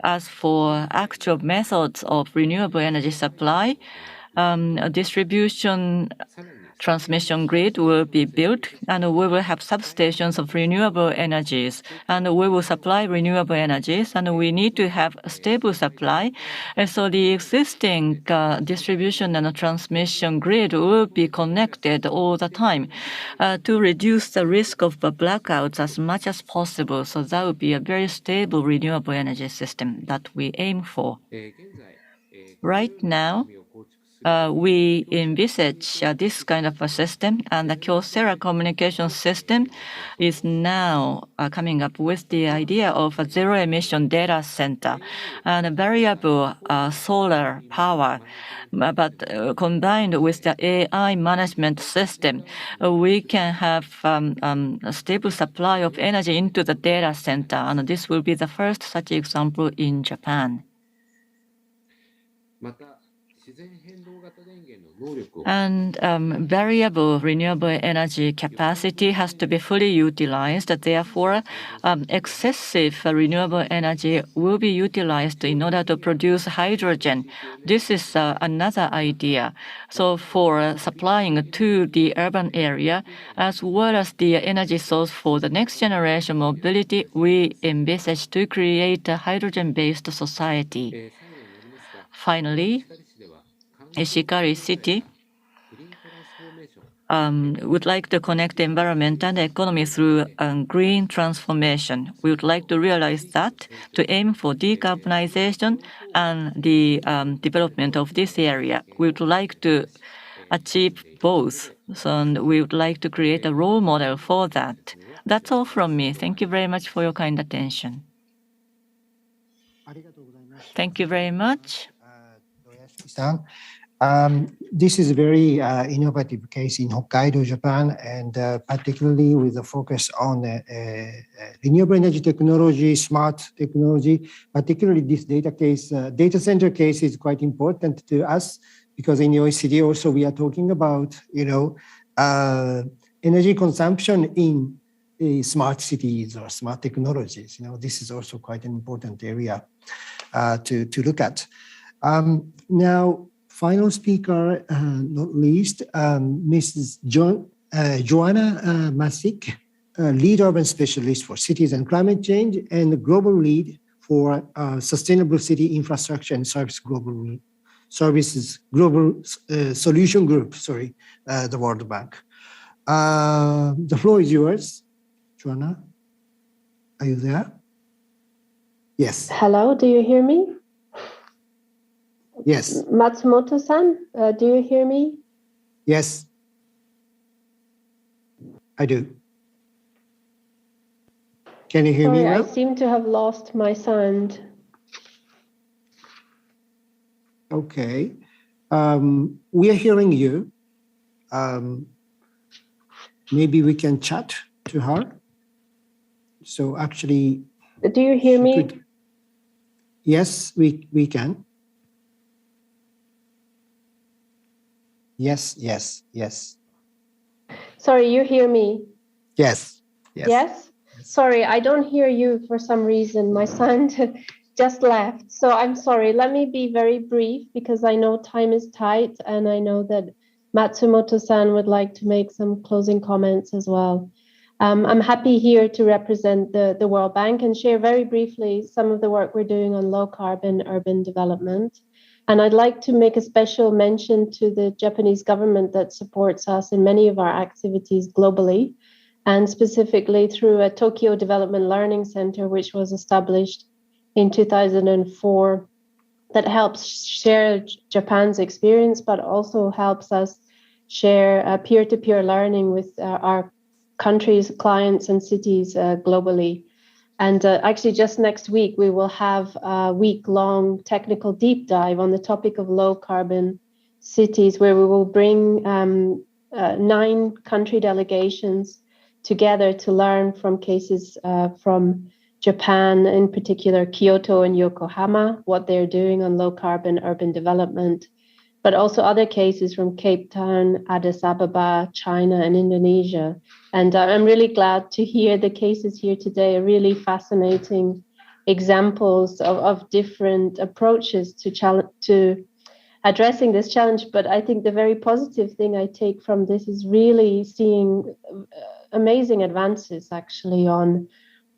as for actual methods of renewable energy supply, a distribution transmission grid will be built, and we will have substations of renewable energies, and we will supply renewable energies, and we need to have a stable supply. And so the existing distribution and transmission grid will be connected all the time to reduce the risk of blackouts as much as possible. So that would be a very stable renewable energy system that we aim for. Right now, we envisage this kind of a system, and the Kyocera communication system is now coming up with the idea of a zero-emission data center and a variable solar power. But combined with the AI management system, we can have a stable supply of energy into the data center, and this will be the first such example in Japan. And variable renewable energy capacity has to be fully utilized. Therefore, excessive renewable energy will be utilized in order to produce hydrogen. This is another idea. So for supplying to the urban area, as well as the energy source for the next generation mobility, we envisage to create a hydrogen-based society. Finally, Ishikari City would like to connect the environment and the economy through green transformation. We would like to realize that to aim for decarbonization and the development of this area. We would like to achieve both. So we would like to create a role model for that. That's all from me. Thank you very much for your kind attention. Thank you very much. This is a very innovative case in Hokkaido, Japan, and particularly with a focus on renewable energy technology, smart technology. Particularly this data center case is quite important to us because in the OECD also we are talking about, energy consumption in smart cities or smart technologies. This is also quite an important area to look at. Now, final speaker, not least, Mrs. Joanna Masick, lead urban specialist for cities and climate change and the global lead for sustainable city infrastructure and service global solution group, the World Bank. The floor is yours, Joanna. Are you there? Yes. Hello, do you hear me? Yes. Matsumoto-san, do you hear me? Yes, I do. Can you hear me well? I seem to have lost my sound. Okay. We are hearing you. Maybe we can chat to her. So actually... Do you hear me? Yes, we can. Yes. Sorry, you hear me? Yes. Yes? Sorry, I don't hear you for some reason. My sound just left. So I'm sorry. Let me be very brief because I know time is tight and I know that Matsumoto-san would like to make some closing comments as well. I'm happy here to represent the World Bank and share very briefly some of the work we're doing on low carbon urban development. And I'd like to make a special mention to the Japanese government that supports us in many of our activities globally, and specifically through a Tokyo Development Learning Center, which was established in 2004, that helps share Japan's experience, but also helps us share peer-to-peer learning with our countries, clients, and cities globally. And actually, just next week, we will have a week-long technical deep dive on the topic of low-carbon cities, where we will bring 9 country delegations together to learn from cases from Japan, in particular, Kyoto and Yokohama, what they're doing on low-carbon urban development, but also other cases from Cape Town, Addis Ababa, China, and Indonesia. And I'm really glad to hear the cases here today, really fascinating examples of different approaches to addressing this challenge. But I think the very positive thing I take from this is really seeing amazing advances actually on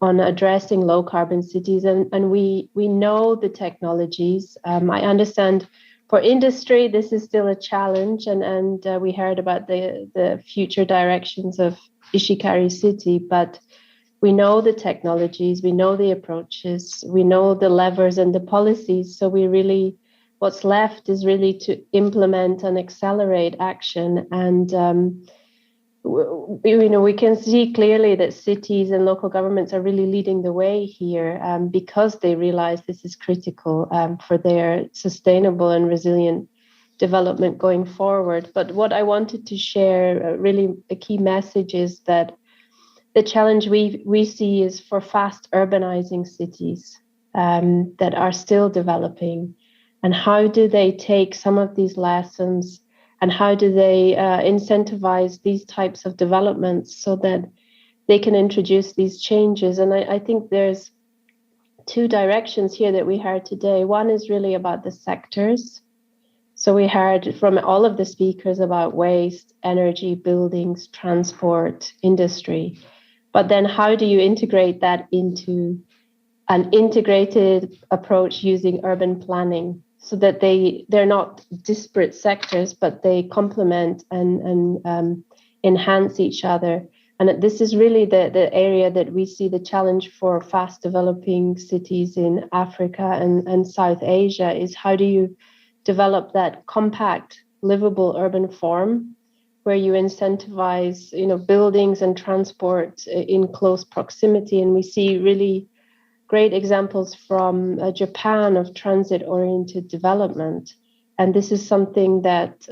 addressing low carbon cities. And we know the technologies. I understand for industry, this is still a challenge. And we heard about the future directions of Ishikari City, but we know the technologies, we know the approaches, we know the levers and the policies. So what's left is really to implement and accelerate action. And we can see clearly that cities and local governments are really leading the way here because they realize this is critical for their sustainable and resilient development going forward. But what I wanted to share, really a key message, is that the challenge we see is for fast urbanizing cities that are still developing. And how do they take some of these lessons and how do they incentivize these types of developments so that they can introduce these changes? And I think there's two directions here that we heard today. One is really about the sectors. So we heard from all of the speakers about waste, energy, buildings, transport, industry. But then how do you integrate that into an integrated approach using urban planning so that they're not disparate sectors, but they complement and enhance each other? And this is really the area that we see the challenge for fast developing cities in Africa and South Asia is how do you develop that compact, livable urban form where you incentivize, buildings and transport in close proximity. And we see really great examples from Japan of transit-oriented development. And this is something that,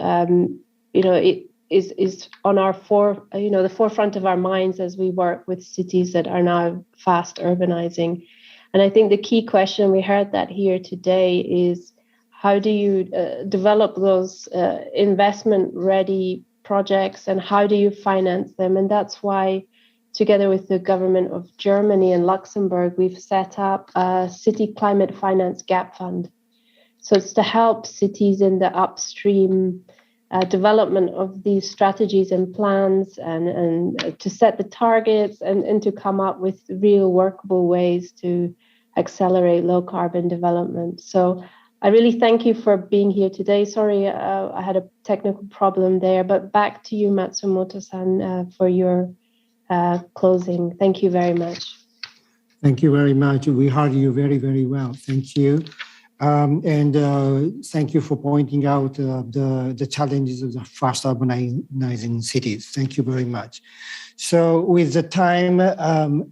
it is on our the forefront of our minds as we work with cities that are now fast urbanizing. And I think the key question, we heard that here today, is how do you develop those investment-ready projects and how do you finance them? And that's why, together with the government of Germany and Luxembourg, we've set up a City Climate Finance Gap Fund. So it's to help cities in the upstream development of these strategies and plans and to set the targets and to come up with real workable ways to accelerate low carbon development. So I really thank you for being here today. Sorry, I had a technical problem there, but back to you, Matsumoto-san, for your closing. Thank you very much. Thank you very much. We heard you very, very well. Thank you. And thank you for pointing out the challenges of the fast urbanizing cities. Thank you very much. So with the time,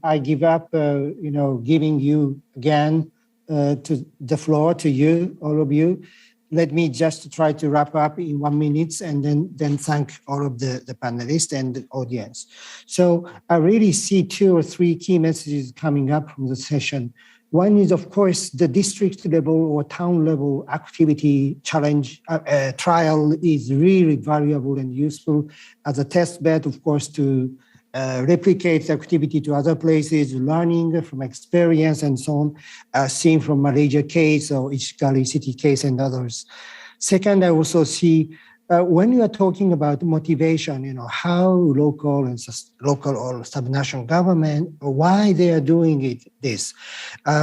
I give up, giving you again to the floor to you, all of you. Let me just try to wrap up in 1 minute and then thank all of the panelists and the audience. So I really see 2 or 3 key messages coming up from the session. One is, of course, the district level or town level activity challenge trial is really valuable and useful as a test bed, of course, to replicate the activity to other places, learning from experience and so on, seen from Malaysia case or Ishikari city case and others. Second, I also see when you are talking about motivation, how local or subnational government, why they are doing this.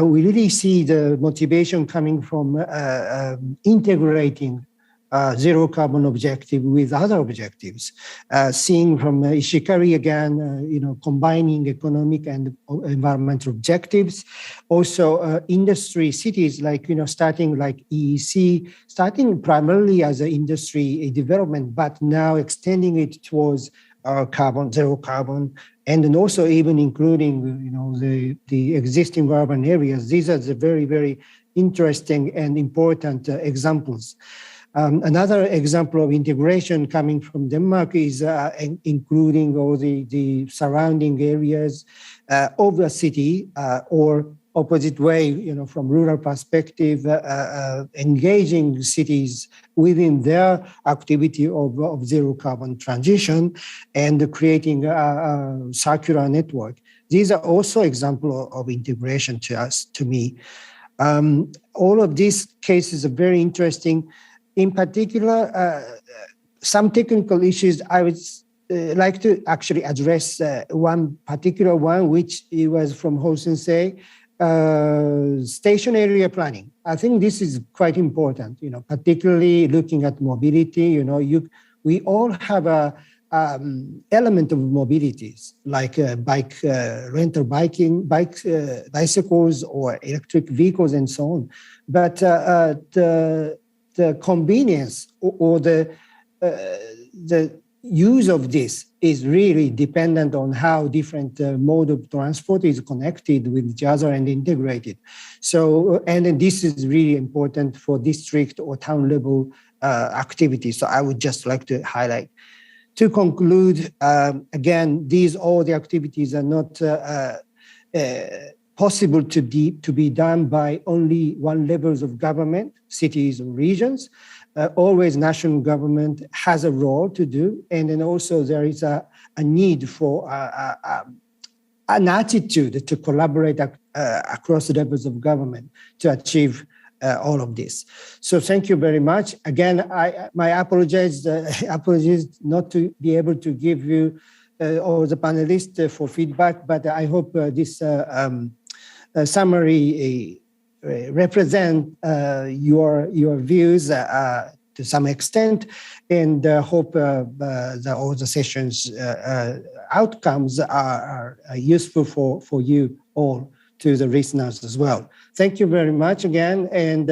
We really see the motivation coming from integrating zero carbon objective with other objectives. Seeing from Ishikari again, combining economic and environmental objectives. Also, industry cities like, starting like EEC, starting primarily as an industry development, but now extending it towards zero carbon, and then also even including, the existing urban areas. These are the very, very interesting and important examples. Another example of integration coming from Denmark is including all the surrounding areas of the city or opposite way, from rural perspective, engaging cities within their activity of zero carbon transition and creating a circular network. These are also examples of integration to me. All of these cases are very interesting. In particular, some technical issues I would like to actually address. One particular one, which was from Ho-sensei, station area planning. I think this is quite important, particularly looking at mobility. We all have a element of mobilities like bike, rental bicycles or electric vehicles and so on. But the convenience or the use of this is really dependent on how different mode of transport is connected with each other and integrated. So, and this is really important for district or town level activities. So I would just like to highlight. To conclude, again, all the activities are not possible to be done by only one levels of government, cities or regions. Always national government has a role to do, and then also there is a need for an attitude to collaborate across the levels of government to achieve all of this. So thank you very much. Again, my apologies not to be able to give you all the panelists for feedback, but I hope this summary represent your views to some extent, and hope all the sessions outcomes are useful for you all, to the listeners as well. Thank you very much again. And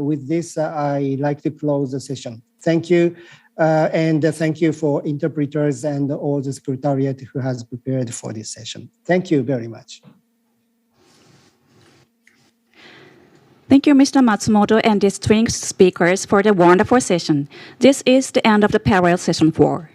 with this, I like to close the session. Thank you. And thank you for interpreters and all the secretariat who has prepared for this session. Thank you very much. Thank you, Mr. Matsumoto and distinguished speakers for the wonderful session. This is the end of the parallel session 4.